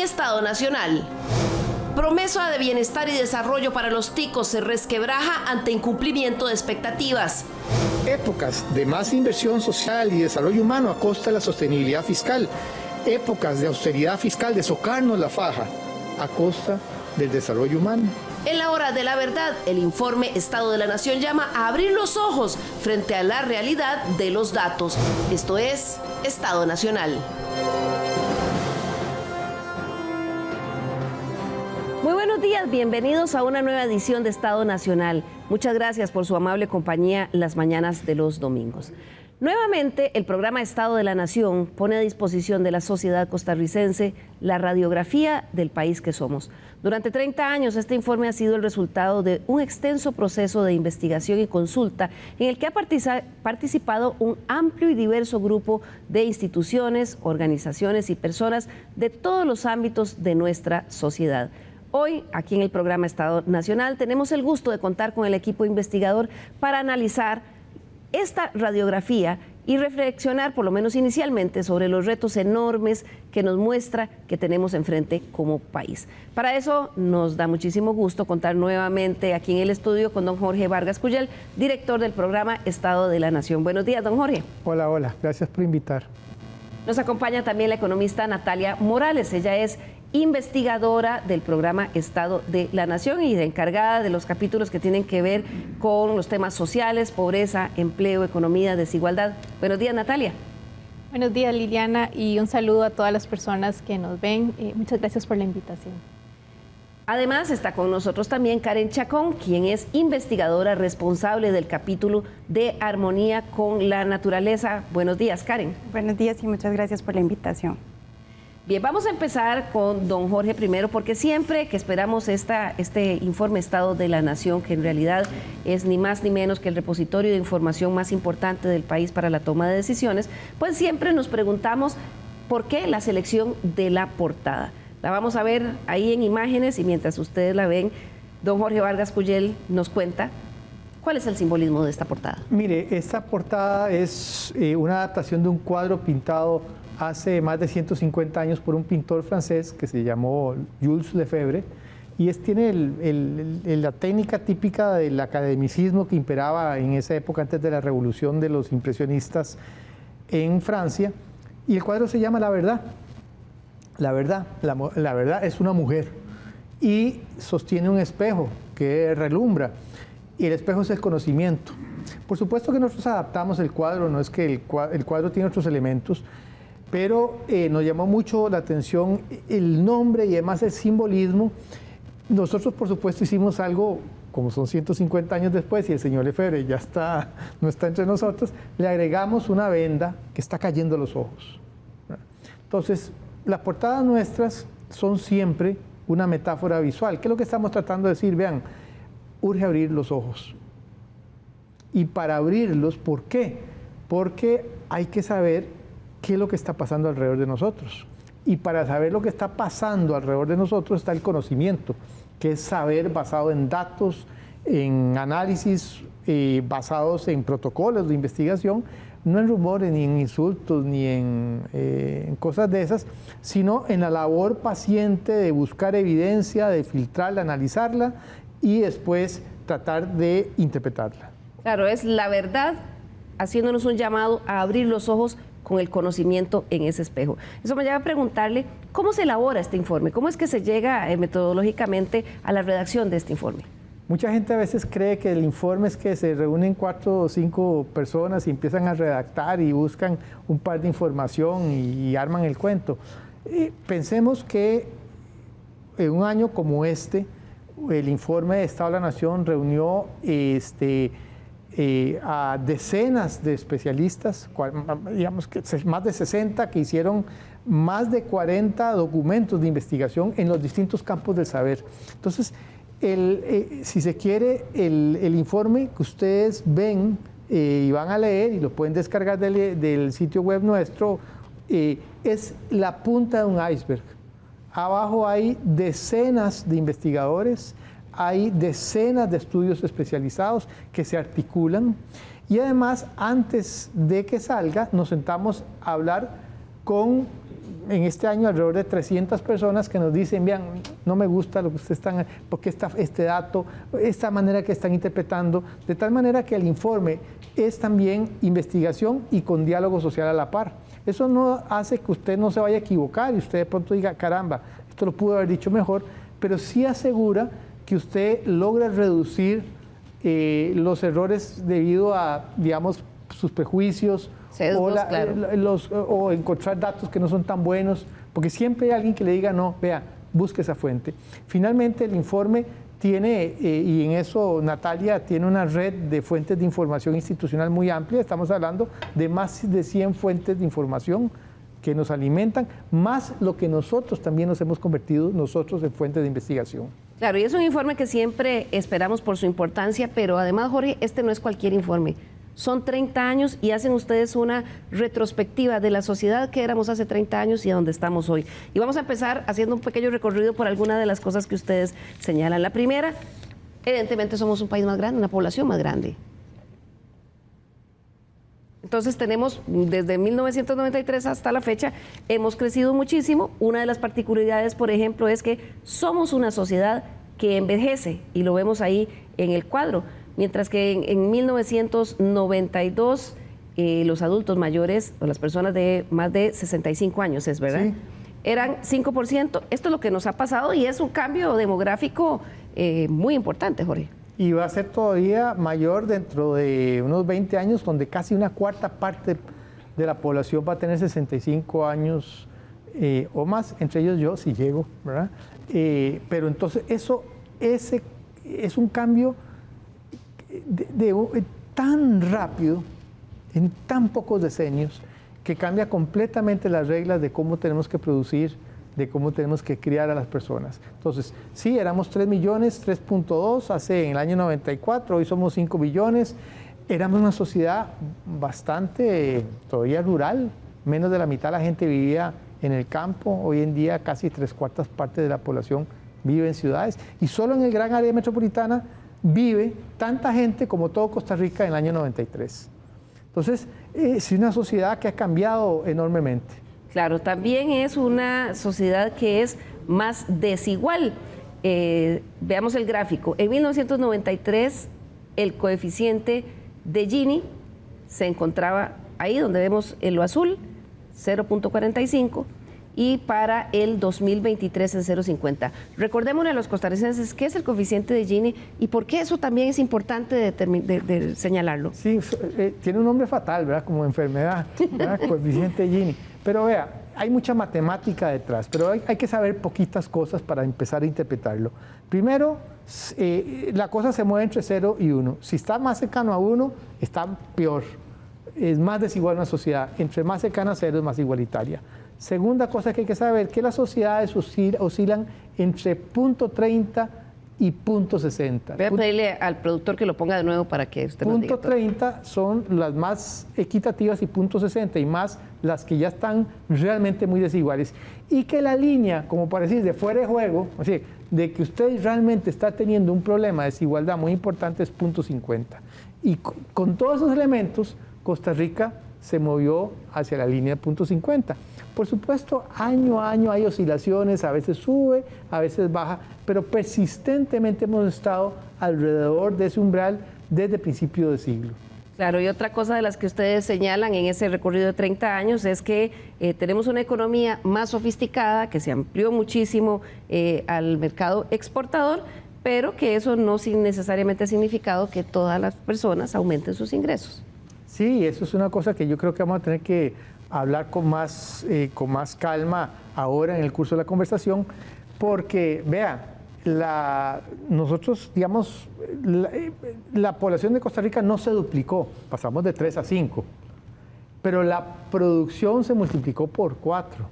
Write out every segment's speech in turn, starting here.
Estado Nacional. Promesa de bienestar y desarrollo para los ticos se resquebraja ante incumplimiento de expectativas. Épocas de más inversión social y desarrollo humano a costa de la sostenibilidad fiscal. Épocas de austeridad fiscal, de socarnos la faja a costa del desarrollo humano. En la hora de la verdad, el informe Estado de la Nación llama a abrir los ojos frente a la realidad de los datos. Esto es Estado Nacional. Muy buenos días, bienvenidos a una nueva edición de Estado Nacional. Muchas gracias por su amable compañía las mañanas de los domingos. Nuevamente, el programa Estado de la Nación pone a disposición de la sociedad costarricense la radiografía del país que somos. Durante 30 años, este informe ha sido el resultado de un extenso proceso de investigación y consulta en el que ha participado un amplio y diverso grupo de instituciones, organizaciones y personas de todos los ámbitos de nuestra sociedad. Hoy, aquí en el programa Estado Nacional, tenemos el gusto de contar con el equipo investigador para analizar esta radiografía y reflexionar, por lo menos inicialmente, sobre los retos enormes que nos muestra que tenemos enfrente como país. Para eso nos da muchísimo gusto contar nuevamente aquí en el estudio con don Jorge Vargas Cuyel, director del programa Estado de la Nación. Buenos días, don Jorge. Hola, hola. Gracias por invitar. Nos acompaña también la economista Natalia Morales. Ella es investigadora del programa Estado de la Nación y encargada de los capítulos que tienen que ver con los temas sociales, pobreza, empleo, economía, desigualdad. Buenos días, Natalia. Buenos días, Liliana, y un saludo a todas las personas que nos ven. Muchas gracias por la invitación. Además, está con nosotros también Karen Chacón, quien es investigadora responsable del capítulo de Armonía con la Naturaleza. Buenos días, Karen. Buenos días y muchas gracias por la invitación. Bien, vamos a empezar con don Jorge primero, porque siempre que esperamos este informe Estado de la Nación, que en realidad es ni más ni menos que el repositorio de información más importante del país para la toma de decisiones, pues siempre nos preguntamos por qué la selección de la portada. La vamos a ver ahí en imágenes y mientras ustedes la ven, don Jorge Vargas Cuyel nos cuenta cuál es el simbolismo de esta portada. Mire, esta portada es una adaptación de un cuadro pintado hace más de 150 años por un pintor francés que se llamó Jules Lefebvre, y tiene la técnica típica del academicismo que imperaba en esa época antes de la revolución de los impresionistas en Francia, y el cuadro se llama La Verdad. La verdad es una mujer y sostiene un espejo que relumbra, y el espejo es el conocimiento. Por supuesto que nosotros adaptamos el cuadro, no es que el cuadro tiene otros elementos, pero nos llamó mucho la atención el nombre y además el simbolismo. Nosotros, por supuesto, hicimos algo, como son 150 años después y el señor Lefebvre ya no está entre nosotros, le agregamos una venda que está cayendo a los ojos. Entonces, las portadas nuestras son siempre una metáfora visual. ¿Qué es lo que estamos tratando de decir? Vean, urge abrir los ojos. Y para abrirlos, ¿por qué? Porque hay que saber qué es lo que está pasando alrededor de nosotros. Y para saber lo que está pasando alrededor de nosotros está el conocimiento, que es saber basado en datos, en análisis, basados en protocolos de investigación, no en rumores, ni en insultos, ni en cosas de esas, sino en la labor paciente de buscar evidencia, de filtrarla, analizarla y después tratar de interpretarla. Claro, es la verdad haciéndonos un llamado a abrir los ojos con el conocimiento en ese espejo. Eso me lleva a preguntarle, ¿cómo se elabora este informe? ¿Cómo es que se llega metodológicamente a la redacción de este informe? Mucha gente a veces cree que el informe es que se reúnen 4 o 5 personas y empiezan a redactar y buscan un par de información y arman el cuento. Pensemos que en un año como este, el informe de Estado de la Nación reunió a decenas de especialistas, digamos que más de 60, que hicieron más de 40 documentos de investigación en los distintos campos del saber. Entonces, si se quiere, el informe que ustedes ven y van a leer y lo pueden descargar del sitio web nuestro, es la punta de un iceberg. Abajo hay decenas de investigadores, hay decenas de estudios especializados que se articulan y además antes de que salga nos sentamos a hablar con en este año alrededor de 300 personas que nos dicen, vean, no me gusta lo que ustedes están, porque este dato, esta manera que están interpretando, de tal manera que el informe es también investigación y con diálogo social a la par. Eso no hace que usted no se vaya a equivocar y usted de pronto diga, caramba, esto lo pudo haber dicho mejor, pero sí asegura que usted logra reducir los errores debido a, digamos, sus prejuicios o encontrar datos que no son tan buenos, porque siempre hay alguien que le diga, no, vea, busque esa fuente. Finalmente, el informe tiene, y en eso Natalia tiene una red de fuentes de información institucional muy amplia, estamos hablando de más de 100 fuentes de información que nos alimentan, más lo que nosotros también nos hemos convertido nosotros en fuentes de investigación. Claro, y es un informe que siempre esperamos por su importancia, pero además, Jorge, este no es cualquier informe. Son 30 años y hacen ustedes una retrospectiva de la sociedad que éramos hace 30 años y a donde estamos hoy. Y vamos a empezar haciendo un pequeño recorrido por algunas de las cosas que ustedes señalan. La primera, evidentemente somos un país más grande, una población más grande. Entonces tenemos, desde 1993 hasta la fecha, hemos crecido muchísimo. Una de las particularidades, por ejemplo, es que somos una sociedad que envejece, y lo vemos ahí en el cuadro. Mientras que en 1992 los adultos mayores, o las personas de más de 65 años, ¿es verdad? Sí. Eran 5%. Esto es lo que nos ha pasado y es un cambio demográfico muy importante, Jorge. Y va a ser todavía mayor dentro de unos 20 años, donde casi una cuarta parte de la población va a tener 65 años o más, entre ellos yo, si llego, ¿verdad? Pero entonces ese es un cambio tan rápido, en tan pocos decenios, que cambia completamente las reglas de cómo tenemos que producir, de cómo tenemos que criar a las personas. Entonces, sí, éramos 3 millones, 3.2 en el año 94, hoy somos 5 billones. Éramos una sociedad bastante todavía rural, menos de la mitad de la gente vivía en el campo, hoy en día casi 3/4 partes de la población vive en ciudades, y solo en el gran área metropolitana vive tanta gente como todo Costa Rica en el año 93. Entonces, es una sociedad que ha cambiado enormemente. Claro, también es una sociedad que es más desigual. Veamos el gráfico. En 1993, el coeficiente de Gini se encontraba ahí donde vemos en lo azul, 0.45, y para el 2023 en 0.50. Recordémosle a los costarricenses qué es el coeficiente de Gini y por qué eso también es importante de señalarlo. Sí, tiene un nombre fatal, ¿verdad? Como enfermedad, ¿verdad? Coeficiente de Gini. Pero vea, hay mucha matemática detrás, pero hay que saber poquitas cosas para empezar a interpretarlo. Primero, la cosa se mueve entre 0 y 1. Si está más cercano a 1, está peor. Es más desigual una sociedad. Entre más cercana a 0 es más igualitaria. Segunda cosa que hay que saber, que las sociedades oscilan entre 0.30 y 0.60. Voy a pedirle al productor que lo ponga de nuevo para que usted nos diga todo. 0.30 son las más equitativas y 0.60 y más las que ya están realmente muy desiguales. Y que la línea, como para decir, de fuera de juego, o sea, de que usted realmente está teniendo un problema de desigualdad muy importante es 0.50. Y con todos esos elementos, Costa Rica se movió hacia la línea de 0.50. Por supuesto, año a año hay oscilaciones, a veces sube, a veces baja, pero persistentemente hemos estado alrededor de ese umbral desde principio de siglo. Claro, y otra cosa de las que ustedes señalan en ese recorrido de 30 años es que tenemos una economía más sofisticada, que se amplió muchísimo al mercado exportador, pero que eso no necesariamente ha significado que todas las personas aumenten sus ingresos. Sí, eso es una cosa que yo creo que vamos a tener que hablar con más calma ahora en el curso de la conversación, porque, vea, nosotros, digamos, la población de Costa Rica no se duplicó, pasamos de 3 a 5, pero la producción se multiplicó por 4.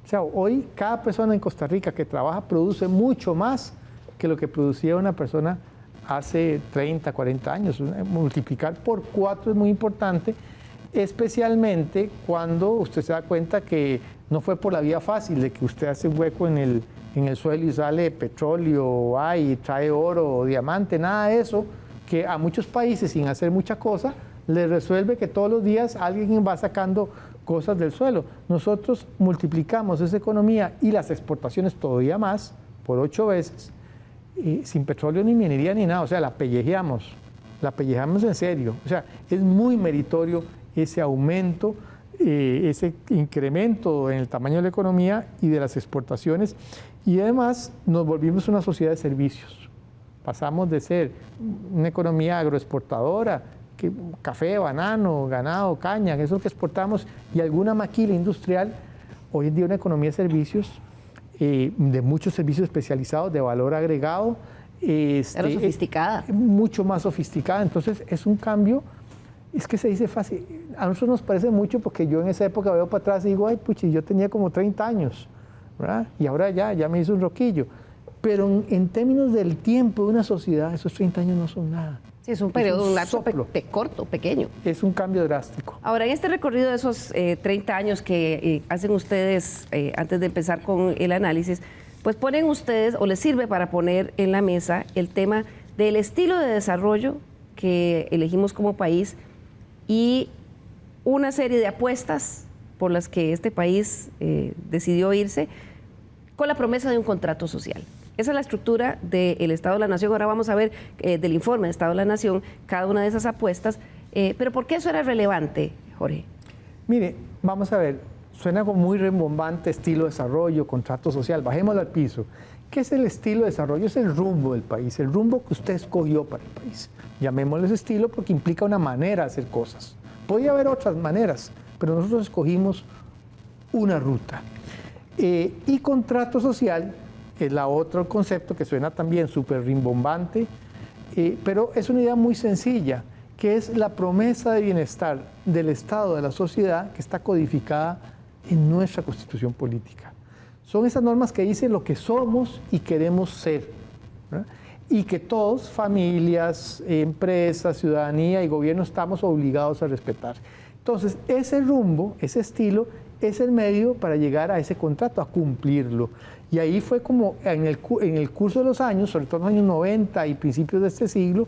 O sea, hoy cada persona en Costa Rica que trabaja produce mucho más que lo que producía una persona hace 30, 40 años. Multiplicar por 4 es muy importante, especialmente cuando usted se da cuenta que no fue por la vía fácil de que usted hace un hueco en el suelo y sale petróleo, y trae oro o diamante, nada de eso, que a muchos países sin hacer mucha cosa les resuelve que todos los días alguien va sacando cosas del suelo. Nosotros multiplicamos esa economía y las exportaciones todavía más, por 8 veces, sin petróleo ni minería ni nada. O sea, la pellejeamos en serio. O sea, es muy meritorio ese aumento, ese incremento en el tamaño de la economía y de las exportaciones. Y además nos volvimos una sociedad de servicios. Pasamos de ser una economía agroexportadora, café, banano, ganado, caña, que es lo que exportamos, y alguna maquila industrial, hoy en día una economía de servicios, de muchos servicios especializados, de valor agregado. Pero sofisticada. Mucho más sofisticada. Entonces es un cambio, es que se dice fácil. A nosotros nos parece mucho porque yo en esa época veo para atrás y digo, ay, puchi, yo tenía como 30 años, ¿verdad? Y ahora ya me hizo un roquillo. Pero en términos del tiempo de una sociedad, esos 30 años no son nada. Sí, es un periodo, un lapso corto, pequeño. Es un cambio drástico. Ahora, en este recorrido de esos 30 años que hacen ustedes, antes de empezar con el análisis, pues ponen ustedes, o les sirve para poner en la mesa el tema del estilo de desarrollo que elegimos como país y una serie de apuestas por las que este país decidió irse con la promesa de un contrato social. Esa es la estructura del Estado de la Nación. Ahora vamos a ver del informe del Estado de la Nación cada una de esas apuestas. Pero ¿por qué eso era relevante, Jorge? Mire, vamos a ver, suena como muy rembombante, estilo de desarrollo, contrato social. Bajémoslo al piso. ¿Qué es el estilo de desarrollo? Es el rumbo del país, el rumbo que usted escogió para el país. Llamémosle ese estilo porque implica una manera de hacer cosas. Podría haber otras maneras, pero nosotros escogimos una ruta. Y contrato social es la otro concepto que suena también súper rimbombante, pero es una idea muy sencilla, que es la promesa de bienestar del Estado, de la sociedad, que está codificada en nuestra Constitución política. Son esas normas que dicen lo que somos y queremos ser, ¿verdad? Y que todos, familias, empresas, ciudadanía y gobierno, estamos obligados a respetar. Entonces, ese rumbo, ese estilo, es el medio para llegar a ese contrato, a cumplirlo. Y ahí fue como en el curso de los años, sobre todo en los años 90 y principios de este siglo,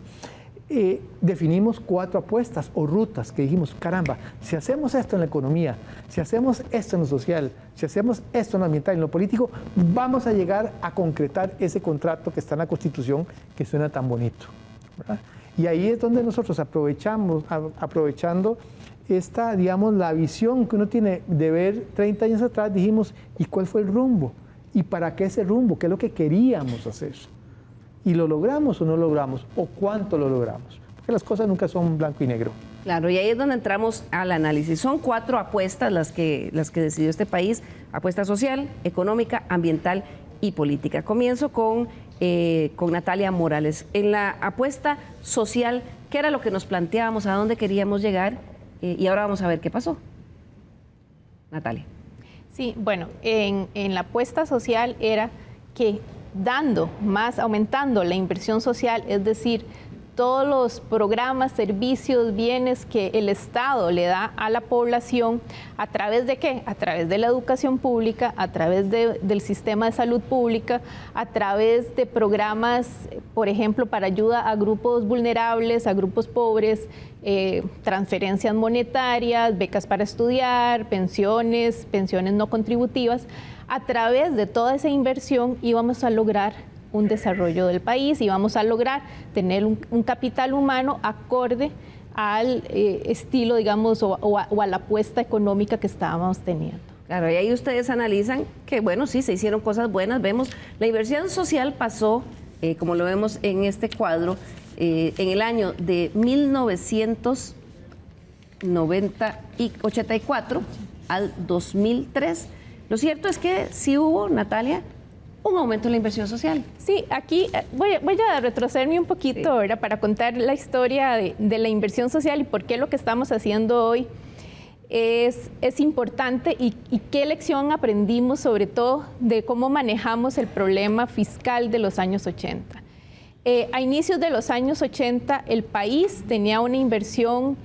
definimos 4 apuestas o rutas que dijimos, caramba, si hacemos esto en la economía, si hacemos esto en lo social, si hacemos esto en lo ambiental, en lo político, vamos a llegar a concretar ese contrato que está en la Constitución, que suena tan bonito, ¿verdad? Y ahí es donde nosotros aprovechando esta, digamos, la visión que uno tiene de ver 30 años atrás, dijimos, ¿y cuál fue el rumbo? ¿Y para qué ese rumbo? ¿Qué es lo que queríamos hacer? ¿Y lo logramos o no logramos? ¿O cuánto lo logramos? Porque las cosas nunca son blanco y negro. Claro, y ahí es donde entramos al análisis. Son 4 apuestas las que decidió este país: apuesta social, económica, ambiental y política. Comienzo con Natalia Morales. En la apuesta social, ¿qué era lo que nos planteábamos? ¿A dónde queríamos llegar? Y ahora vamos a ver qué pasó. Natalia. Sí, bueno, en la apuesta social era que aumentando la inversión social, es decir, todos los programas, servicios, bienes que el Estado le da a la población, ¿a través de qué? A través de la educación pública, a través del sistema de salud pública, a través de programas, por ejemplo, para ayuda a grupos vulnerables, a grupos pobres, transferencias monetarias, becas para estudiar, pensiones no contributivas. A través de toda esa inversión íbamos a lograr un desarrollo del país y vamos a lograr tener un capital humano acorde al estilo, digamos, o a la apuesta económica que estábamos teniendo. Claro, y ahí ustedes analizan que, bueno, sí, se hicieron cosas buenas. Vemos, la inversión social pasó, como lo vemos en este cuadro, en el año de 1984 al 2003. Lo cierto es que sí hubo, Natalia, un aumento en la inversión social. Sí, aquí voy a retrocederme un poquito, ¿verdad? Para contar la historia de la inversión social y por qué lo que estamos haciendo hoy es importante y qué lección aprendimos, sobre todo, de cómo manejamos el problema fiscal de los años 80. A inicios de los años 80, el país tenía una inversión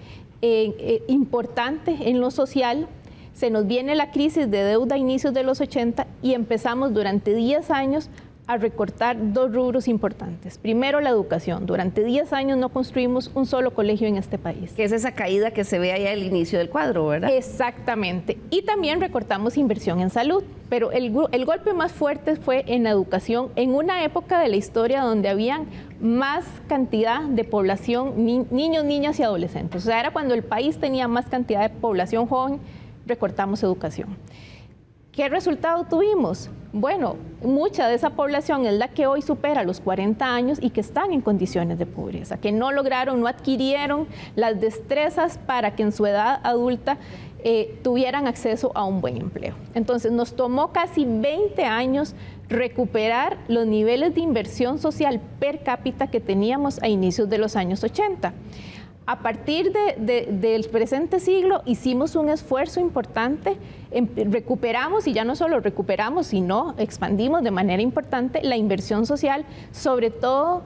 importante en lo social. Se nos viene la crisis de deuda a inicios de los 80 y empezamos durante 10 años a recortar 2 rubros importantes. Primero, la educación. Durante 10 años no construimos un solo colegio en este país. Que es esa caída que se ve allá al inicio del cuadro, ¿verdad? Exactamente. Y también recortamos inversión en salud. Pero el golpe más fuerte fue en la educación, en una época de la historia donde habían más cantidad de población, niños, niñas y adolescentes. O sea, era cuando el país tenía más cantidad de población joven, recortamos educación. ¿Qué resultado tuvimos? Bueno, mucha de esa población es la que hoy supera los 40 años y que están en condiciones de pobreza, que no lograron, no adquirieron las destrezas para que en su edad adulta tuvieran acceso a un buen empleo. Entonces, nos tomó casi 20 años recuperar los niveles de inversión social per cápita que teníamos a inicios de los años 80. A partir del presente siglo hicimos un esfuerzo importante, recuperamos, y ya no solo recuperamos, sino expandimos de manera importante la inversión social, sobre todo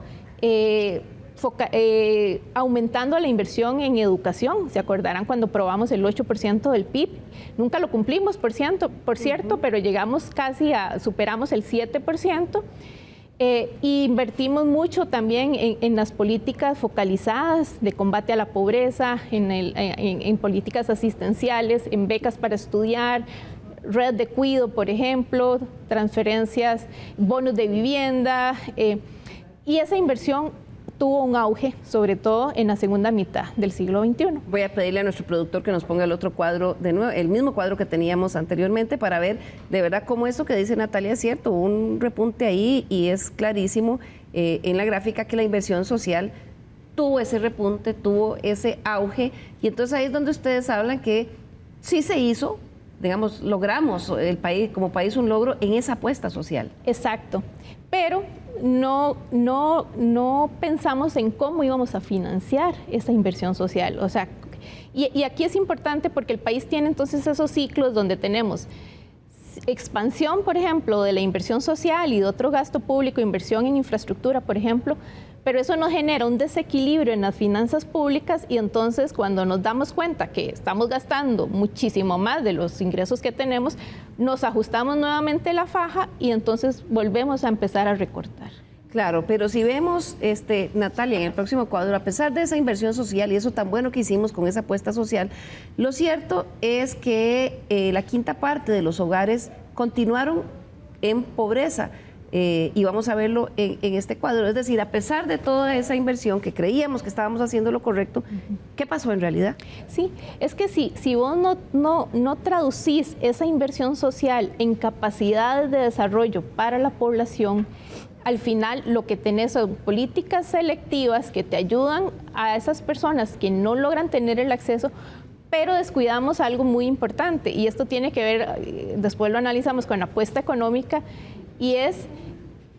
aumentando la inversión en educación. Se acordarán cuando probamos el 8% del PIB, nunca lo cumplimos, por cierto, pero llegamos superamos el 7%. Y invertimos mucho también en las políticas focalizadas de combate a la pobreza, en políticas asistenciales, en becas para estudiar, red de cuido, por ejemplo, transferencias, bonos de vivienda, y esa inversión tuvo un auge, sobre todo en la segunda mitad del siglo XXI. Voy a pedirle a nuestro productor que nos ponga el otro cuadro de nuevo, el mismo cuadro que teníamos anteriormente, para ver de verdad cómo eso que dice Natalia es cierto, un repunte ahí, y es clarísimo en la gráfica que la inversión social tuvo ese repunte, tuvo ese auge, y entonces ahí es donde ustedes hablan que sí se hizo, digamos, logramos el país, como país, un logro en esa apuesta social. Exacto, pero no pensamos en cómo íbamos a financiar esa inversión social. O sea, y aquí es importante porque el país tiene entonces esos ciclos donde tenemos expansión, por ejemplo, de la inversión social y de otro gasto público, inversión en infraestructura, por ejemplo, pero eso nos genera un desequilibrio en las finanzas públicas, y entonces cuando nos damos cuenta que estamos gastando muchísimo más de los ingresos que tenemos, nos ajustamos nuevamente la faja y entonces volvemos a empezar a recortar. Claro, pero si vemos, Natalia, en el próximo cuadro, a pesar de esa inversión social y eso tan bueno que hicimos con esa apuesta social, lo cierto es que la quinta parte de los hogares continuaron en pobreza. Y vamos a verlo en este cuadro. Es decir, a pesar de toda esa inversión que creíamos que estábamos haciendo lo correcto, ¿qué pasó en realidad? Sí, es que si vos no traducís esa inversión social en capacidades de desarrollo para la población, al final lo que tenés son políticas selectivas que te ayudan a esas personas que no logran tener el acceso, pero descuidamos algo muy importante, y esto tiene que ver, después lo analizamos con la apuesta económica, y es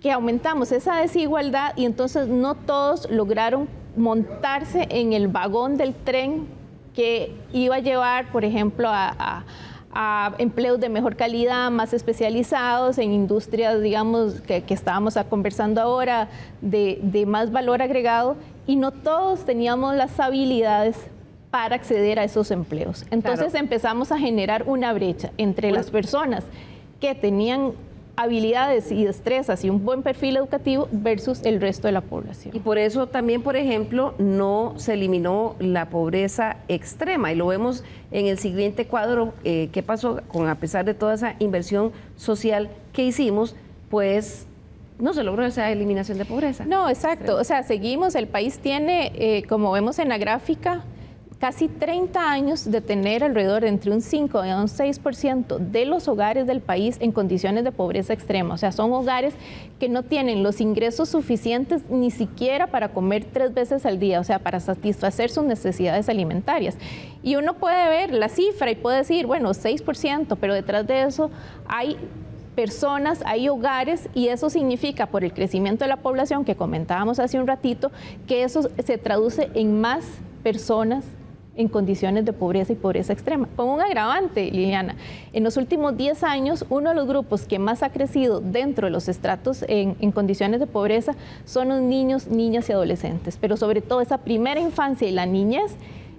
que aumentamos esa desigualdad y entonces no todos lograron montarse en el vagón del tren que iba a llevar, por ejemplo, a empleos de mejor calidad, más especializados, en industrias, digamos, que estábamos conversando ahora, de más valor agregado, y no todos teníamos las habilidades para acceder a esos empleos. Entonces empezamos a generar una brecha entre las personas que tenían habilidades y destrezas y un buen perfil educativo versus el resto de la población. Y por eso también, por ejemplo, no se eliminó la pobreza extrema, y lo vemos en el siguiente cuadro. ¿Qué pasó a pesar de toda esa inversión social que hicimos? Pues no se logró esa eliminación de pobreza. No, exacto. O sea, seguimos, el país tiene, como vemos en la gráfica, casi 30 años de tener alrededor entre un 5 y un 6% de los hogares del país en condiciones de pobreza extrema. O sea, son hogares que no tienen los ingresos suficientes ni siquiera para comer 3 veces al día, o sea, para satisfacer sus necesidades alimentarias. Y uno puede ver la cifra y puede decir, bueno, 6%, pero detrás de eso hay personas, hay hogares, y eso significa, por el crecimiento de la población que comentábamos hace un ratito, que eso se traduce en más personas en condiciones de pobreza y pobreza extrema. Con un agravante, Liliana, en los últimos 10 años, uno de los grupos que más ha crecido dentro de los estratos en condiciones de pobreza son los niños, niñas y adolescentes, pero sobre todo esa primera infancia y la niñez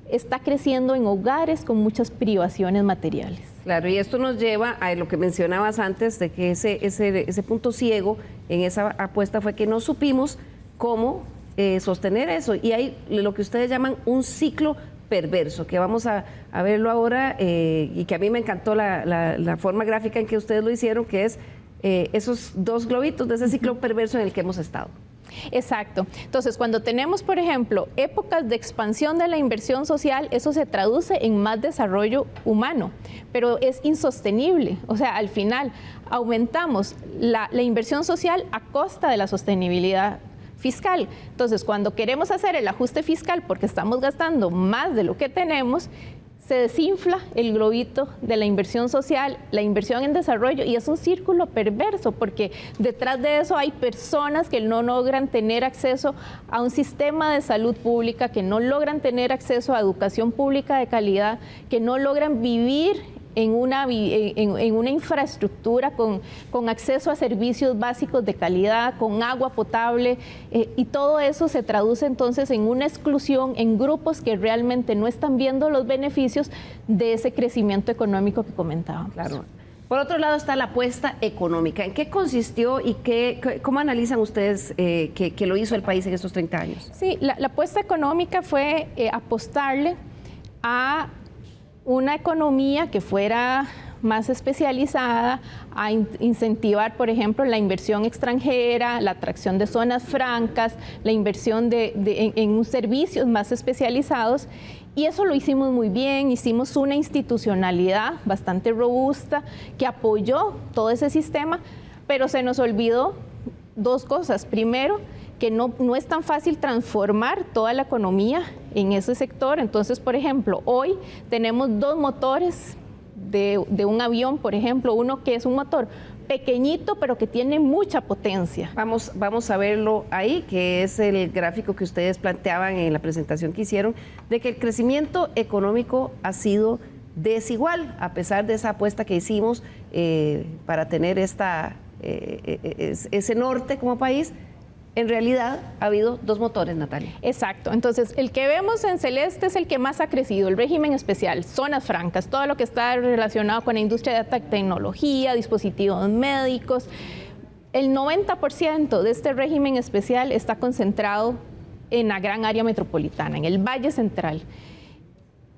está creciendo en hogares con muchas privaciones materiales. Claro, y esto nos lleva a lo que mencionabas antes, de que ese punto ciego en esa apuesta fue que no supimos cómo sostener eso. Y hay lo que ustedes llaman un ciclo perverso, que vamos a verlo ahora, y que a mí me encantó la forma gráfica en que ustedes lo hicieron, que es esos dos globitos de ese ciclo perverso en el que hemos estado. Exacto. Entonces, cuando tenemos, por ejemplo, épocas de expansión de la inversión social, eso se traduce en más desarrollo humano, pero es insostenible. O sea, al final aumentamos la inversión social a costa de la sostenibilidad fiscal. Entonces, cuando queremos hacer el ajuste fiscal porque estamos gastando más de lo que tenemos, se desinfla el globito de la inversión social, la inversión en desarrollo, y es un círculo perverso porque detrás de eso hay personas que no logran tener acceso a un sistema de salud pública, que no logran tener acceso a educación pública de calidad, que no logran vivir en una infraestructura con acceso a servicios básicos de calidad, con agua potable, y todo eso se traduce entonces en una exclusión en grupos que realmente no están viendo los beneficios de ese crecimiento económico que comentábamos. Claro. Por otro lado está la apuesta económica. ¿En qué consistió y cómo analizan ustedes que lo hizo el país en estos 30 años? Sí, la apuesta económica fue apostarle a una economía que fuera más especializada, a incentivar, por ejemplo, la inversión extranjera, la atracción de zonas francas, la inversión en servicios más especializados. Y eso lo hicimos muy bien, hicimos una institucionalidad bastante robusta que apoyó todo ese sistema, pero se nos olvidó dos cosas. Primero, que no es tan fácil transformar toda la economía en ese sector. Entonces, por ejemplo, hoy tenemos dos motores de un avión, por ejemplo, uno que es un motor pequeñito, pero que tiene mucha potencia. Vamos a verlo ahí, que es el gráfico que ustedes planteaban en la presentación que hicieron, de que el crecimiento económico ha sido desigual, a pesar de esa apuesta que hicimos para tener ese norte como país. En realidad ha habido dos motores, Natalia. Exacto. Entonces, el que vemos en celeste es el que más ha crecido, el régimen especial, zonas francas, todo lo que está relacionado con la industria de alta tecnología, dispositivos médicos. El 90% de este régimen especial está concentrado en la gran área metropolitana, en el Valle Central.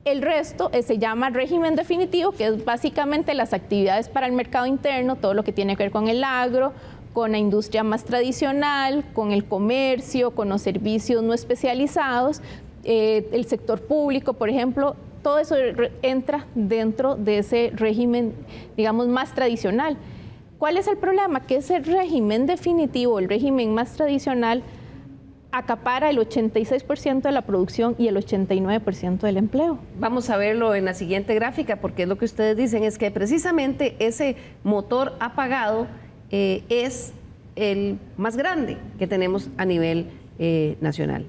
El resto se llama régimen definitivo, que es básicamente las actividades para el mercado interno, todo lo que tiene que ver con el agro, con la industria más tradicional, con el comercio, con los servicios no especializados, el sector público, por ejemplo, todo eso entra dentro de ese régimen, digamos, más tradicional. ¿Cuál es el problema? Que ese régimen definitivo, el régimen más tradicional, acapara el 86% de la producción y el 89% del empleo. Vamos a verlo en la siguiente gráfica, porque es lo que ustedes dicen, es que precisamente ese motor apagado es el más grande que tenemos a nivel nacional.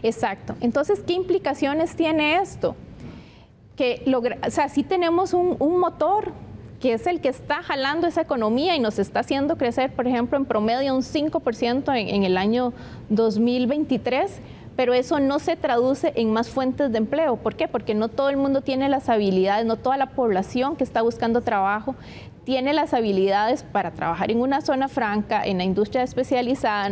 Exacto. Entonces, ¿qué implicaciones tiene esto? Que sí tenemos un motor que es el que está jalando esa economía y nos está haciendo crecer, por ejemplo, en promedio un 5% en el año 2023, pero eso no se traduce en más fuentes de empleo. ¿Por qué? Porque no todo el mundo tiene las habilidades, no toda la población que está buscando trabajo tiene las habilidades para trabajar en una zona franca, en la industria especializada,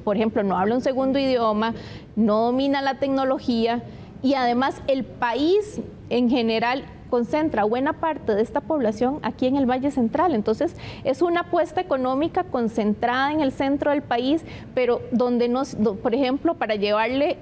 por ejemplo, no habla un segundo idioma, no domina la tecnología, y además el país en general concentra buena parte de esta población aquí en el Valle Central. Entonces, es una apuesta económica concentrada en el centro del país, pero donde por ejemplo, para llevarle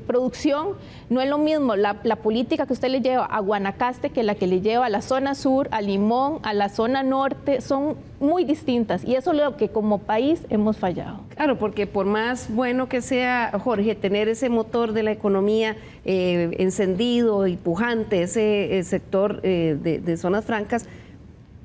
producción, no es lo mismo la política que usted le lleva a Guanacaste que la que le lleva a la zona sur, a Limón, a la zona norte, son muy distintas, y eso es lo que como país hemos fallado. Claro, porque por más bueno que sea, Jorge, tener ese motor de la economía encendido y pujante, ese sector de zonas francas,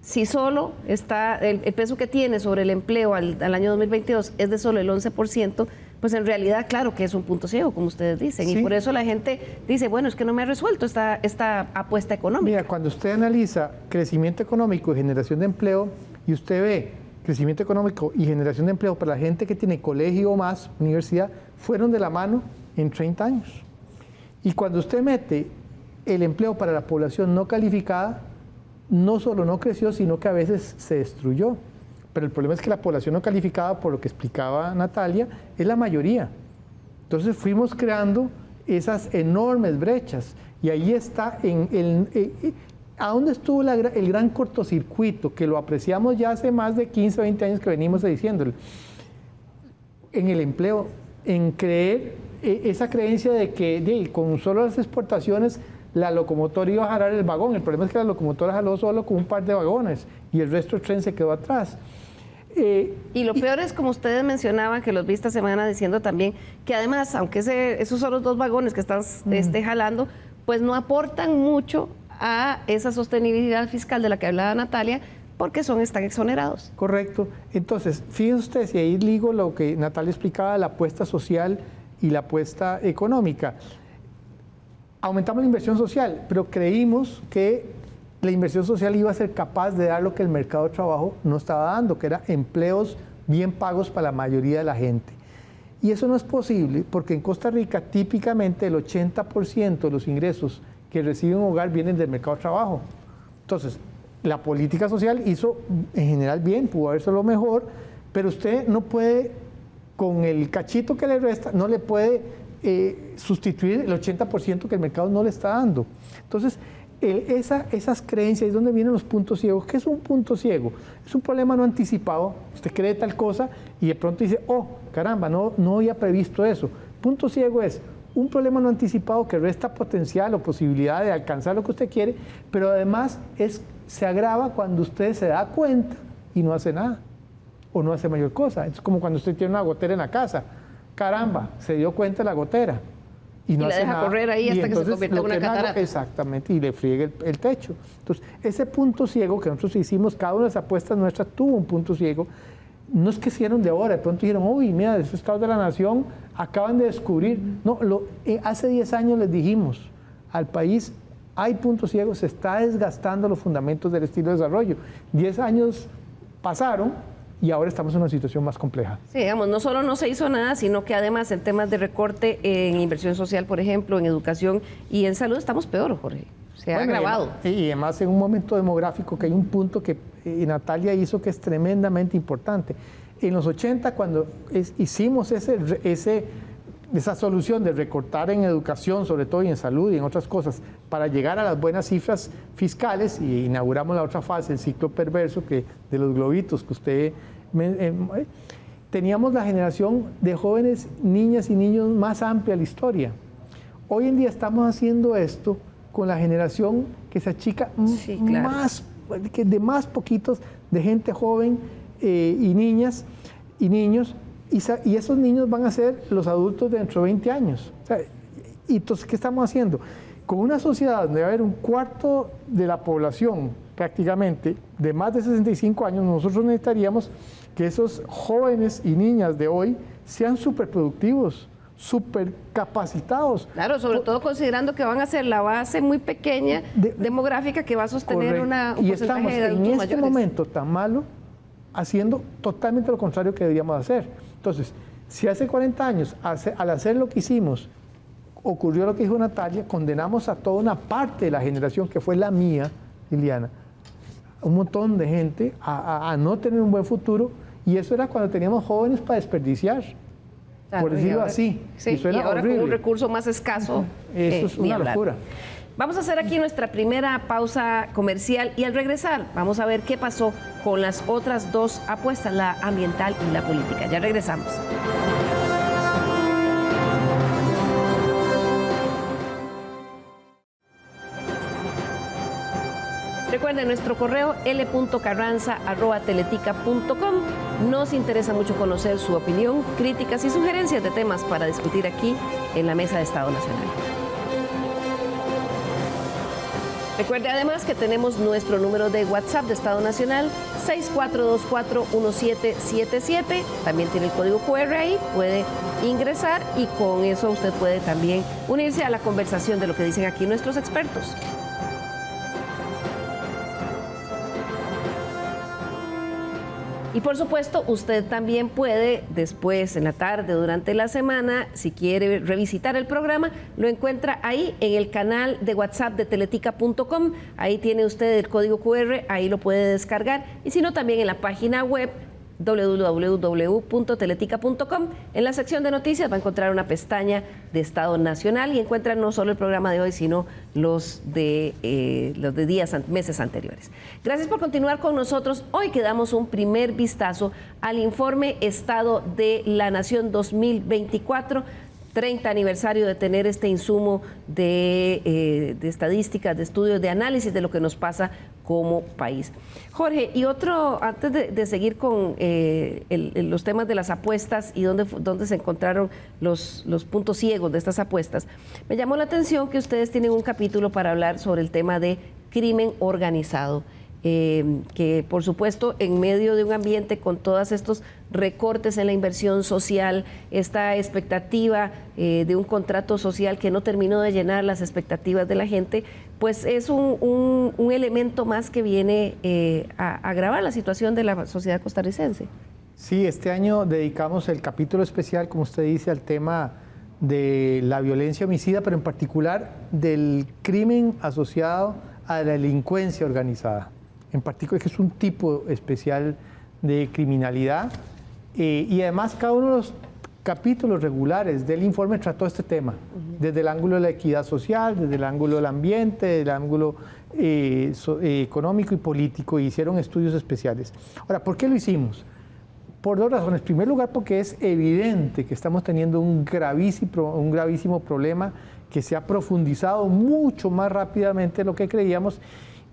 si solo está el peso que tiene sobre el empleo al año 2022 es de solo el 11%, pues en realidad, claro que es un punto ciego, como ustedes dicen, sí. Y por eso la gente dice, bueno, es que no me ha resuelto esta apuesta económica. Mira, cuando usted analiza crecimiento económico y generación de empleo, y usted ve crecimiento económico y generación de empleo para la gente que tiene colegio o más, universidad, fueron de la mano en 30 años. Y cuando usted mete el empleo para la población no calificada, no solo no creció, sino que a veces se destruyó. Pero el problema es que la población no calificada, por lo que explicaba Natalia, es la mayoría. Entonces fuimos creando esas enormes brechas y ahí está ¿a dónde estuvo el gran cortocircuito? Que lo apreciamos ya hace más de 15 o 20 años que venimos diciéndolo. En el empleo, en creer, esa creencia de que con solo las exportaciones la locomotora iba a jalar el vagón. El problema es que la locomotora jaló solo con un par de vagones y el resto del tren se quedó atrás. Y lo peor es, como ustedes mencionaban, que los vi esta semana diciendo también que además, aunque esos son los 2 vagones que están jalando, pues no aportan mucho a esa sostenibilidad fiscal de la que hablaba Natalia, porque están exonerados. Correcto. Entonces, fíjense ustedes, y ahí ligo lo que Natalia explicaba, la apuesta social y la apuesta económica. Aumentamos la inversión social, pero creímos que la inversión social iba a ser capaz de dar lo que el mercado de trabajo no estaba dando, que era empleos bien pagos para la mayoría de la gente. Y eso no es posible porque en Costa Rica típicamente el 80% de los ingresos que recibe un hogar vienen del mercado de trabajo. Entonces, la política social hizo en general bien, pudo haberse lo mejor, pero usted no puede, con el cachito que le resta, no le puede sustituir el 80% que el mercado no le está dando. Entonces, esas creencias es donde vienen los puntos ciegos. ¿Qué es un punto ciego? Es un problema no anticipado. Usted cree tal cosa y de pronto dice, oh, caramba, no había previsto eso. Punto ciego es un problema no anticipado que resta potencial o posibilidad de alcanzar lo que usted quiere, pero además se agrava cuando usted se da cuenta y no hace nada o no hace mayor cosa. Es como cuando usted tiene una gotera en la casa. Caramba, se dio cuenta de la gotera. Y no la deja correr ahí hasta que se convierta en una catarata. Exactamente, y le friegue el techo. Entonces, ese punto ciego que nosotros hicimos, cada una de las apuestas nuestras tuvo un punto ciego. No es que hicieron de ahora, de pronto dijeron, uy, mira, de esos estados de la nación acaban de descubrir. No, hace 10 años les dijimos al país, hay puntos ciegos, se está desgastando los fundamentos del estilo de desarrollo. 10 años pasaron y ahora estamos en una situación más compleja. Sí, digamos, no solo no se hizo nada, sino que además en temas de recorte en inversión social, por ejemplo, en educación y en salud, estamos peor, Jorge. Se ha agravado. Y además en un momento demográfico que hay un punto que Natalia hizo que es tremendamente importante. En los 80, cuando hicimos esa solución de recortar en educación, sobre todo y en salud y en otras cosas, para llegar a las buenas cifras fiscales, y inauguramos la otra fase, el ciclo perverso de los globitos que usted... teníamos la generación de jóvenes, niñas y niños más amplia de la historia. Hoy en día estamos haciendo esto con la generación que se achica de más poquitos, de gente joven y niñas y niños, y esos niños van a ser los adultos dentro de 20 años. O sea, y entonces, ¿qué estamos haciendo? Con una sociedad donde va a haber un cuarto de la población prácticamente de más de 65 años, nosotros necesitaríamos que esos jóvenes y niñas de hoy sean súper productivos, súper capacitados. Claro, sobre todo considerando que van a ser la base muy pequeña demográfica que va a sostener un porcentaje de adultos mayores. Y estamos en este momento tan malo haciendo totalmente lo contrario que deberíamos hacer. Entonces, si hace 40 años, al hacer lo que hicimos, ocurrió lo que dijo Natalia, condenamos a toda una parte de la generación que fue la mía, Liliana, un montón de gente a no tener un buen futuro, y eso era cuando teníamos jóvenes para desperdiciar, por decirlo así. Sí, y ahora horrible. Con un recurso más escaso. Eso es una locura. Vamos a hacer aquí nuestra primera pausa comercial y al regresar vamos a ver qué pasó con las otras 2 apuestas, la ambiental y la política. Ya regresamos. Recuerden nuestro correo l.carranza@teletica.com. Nos interesa mucho conocer su opinión, críticas y sugerencias de temas para discutir aquí en la Mesa de Estado Nacional. Recuerde además que tenemos nuestro número de WhatsApp de Estado Nacional, 64241777. También tiene el código QR ahí, puede ingresar y con eso usted puede también unirse a la conversación de lo que dicen aquí nuestros expertos. Y por supuesto, usted también puede después, en la tarde, durante la semana, si quiere revisitar el programa, lo encuentra ahí en el canal de WhatsApp de teletica.com. Ahí tiene usted el código QR, ahí lo puede descargar. Y si no, también en la página web www.teletica.com. En la sección de noticias va a encontrar una pestaña de Estado Nacional y encuentra no solo el programa de hoy, sino los de meses anteriores. Gracias por continuar con nosotros. Hoy que damos un primer vistazo al informe Estado de la Nación 2024, 30 aniversario de tener este insumo de estadísticas, de estudios, de análisis de lo que nos pasa como país. Jorge, y otro, antes de seguir con los temas de las apuestas y dónde se encontraron los puntos ciegos de estas apuestas, me llamó la atención que ustedes tienen un capítulo para hablar sobre el tema de crimen organizado. Que por supuesto en medio de un ambiente con todos estos recortes en la inversión social, esta expectativa de un contrato social que no terminó de llenar las expectativas de la gente, pues es un elemento más que viene a agravar la situación de la sociedad costarricense. Sí, este año dedicamos el capítulo especial, como usted dice, al tema de la violencia homicida, pero en particular del crimen asociado a la delincuencia organizada. En particular, que es un tipo especial de criminalidad, y además cada uno de los capítulos regulares del informe trató este tema, desde el ángulo de la equidad social, desde el ángulo del ambiente, desde el ángulo económico y político, y hicieron estudios especiales. Ahora, ¿por qué lo hicimos? Por dos razones. En primer lugar, porque es evidente que estamos teniendo un gravísimo problema que se ha profundizado mucho más rápidamente de lo que creíamos,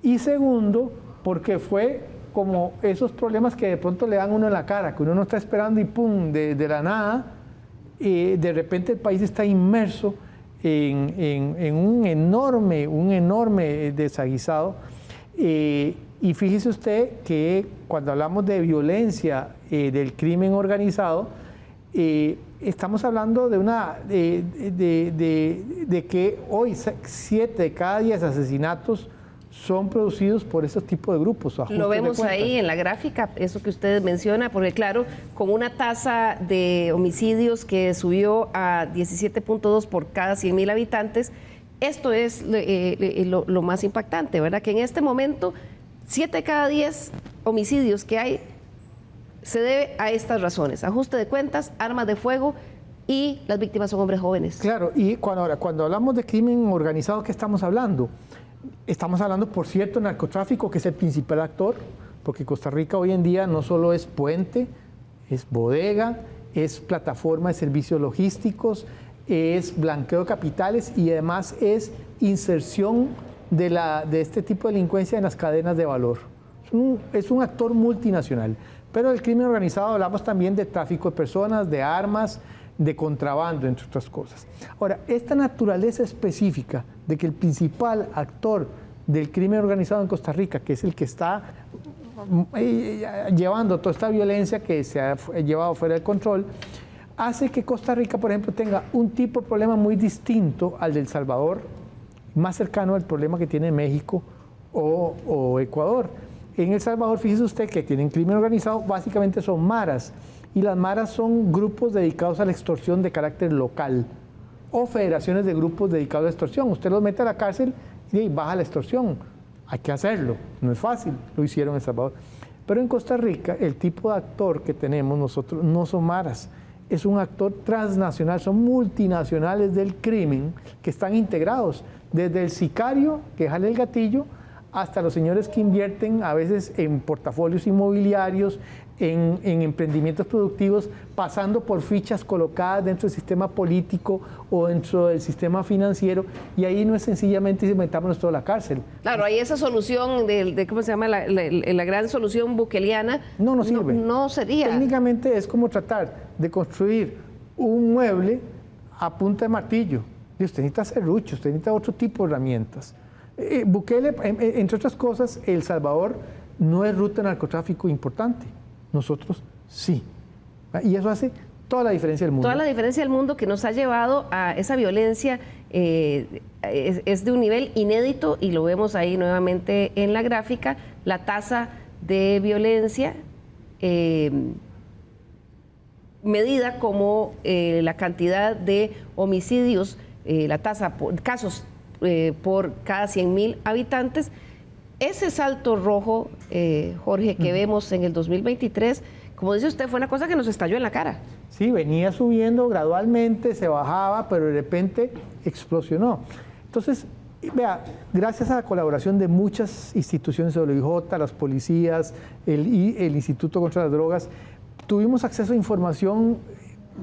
y segundo, porque fue como esos problemas que de pronto le dan uno en la cara, que uno no está esperando y pum, de la nada, de repente el país está inmerso en un enorme desaguisado. Y fíjese usted que cuando hablamos de violencia del crimen organizado, estamos hablando de que hoy 7 de cada 10 asesinatos son producidos por esos tipos de grupos. Lo vemos ahí en la gráfica, eso que usted menciona, porque claro, con una tasa de homicidios que subió a 17.2 por cada 100,000 habitantes, esto es lo más impactante, ¿verdad? Que en este momento 7 de cada 10 homicidios que hay se debe a estas razones: ajuste de cuentas, armas de fuego, y las víctimas son hombres jóvenes. Claro, y cuando hablamos de crimen organizado, ¿qué estamos hablando? Estamos hablando, por cierto, del narcotráfico, que es el principal actor, porque Costa Rica hoy en día no solo es puente, es bodega, es plataforma de servicios logísticos, es blanqueo de capitales y además es inserción de este tipo de delincuencia en las cadenas de valor. Es un actor multinacional. Pero del crimen organizado hablamos también de tráfico de personas, de armas, de contrabando, entre otras cosas. Ahora, esta naturaleza específica de que el principal actor del crimen organizado en Costa Rica, que es el que está llevando toda esta violencia que se ha llevado fuera de control, hace que Costa Rica, por ejemplo, tenga un tipo de problema muy distinto al de El Salvador, más cercano al problema que tiene México o Ecuador. En El Salvador, fíjese usted que tienen crimen organizado, básicamente son maras, y las maras son grupos dedicados a la extorsión de carácter local o federaciones de grupos dedicados a la extorsión. Usted los mete a la cárcel y baja la extorsión. Hay que hacerlo, no es fácil, lo hicieron en El Salvador. Pero en Costa Rica, el tipo de actor que tenemos nosotros no son maras, es un actor transnacional, son multinacionales del crimen que están integrados, desde el sicario que jale el gatillo hasta los señores que invierten a veces en portafolios inmobiliarios, en emprendimientos productivos, pasando por fichas colocadas dentro del sistema político o dentro del sistema financiero, y ahí no es sencillamente metámonos toda la cárcel. Claro, ahí esa solución de ¿cómo se llama? La gran solución bukeliana no sirve. No sería. Técnicamente es como tratar de construir un mueble a punta de martillo. Y usted necesita serrucho, usted necesita otro tipo de herramientas. Bukele, entre otras cosas, El Salvador no es ruta de narcotráfico importante. Nosotros sí. Y eso hace toda la diferencia del mundo. Toda la diferencia del mundo, que nos ha llevado a esa violencia, es de un nivel inédito, y lo vemos ahí nuevamente en la gráfica. La tasa de violencia medida como la cantidad de homicidios, la tasa, casos por cada 100.000 habitantes. Ese salto rojo, Jorge, que vemos en el 2023, como dice usted, fue una cosa que nos estalló en la cara. Sí, venía subiendo gradualmente, se bajaba, pero de repente explosionó. Entonces, vea, gracias a la colaboración de muchas instituciones de OIJ, las policías, el Instituto contra las Drogas, tuvimos acceso a información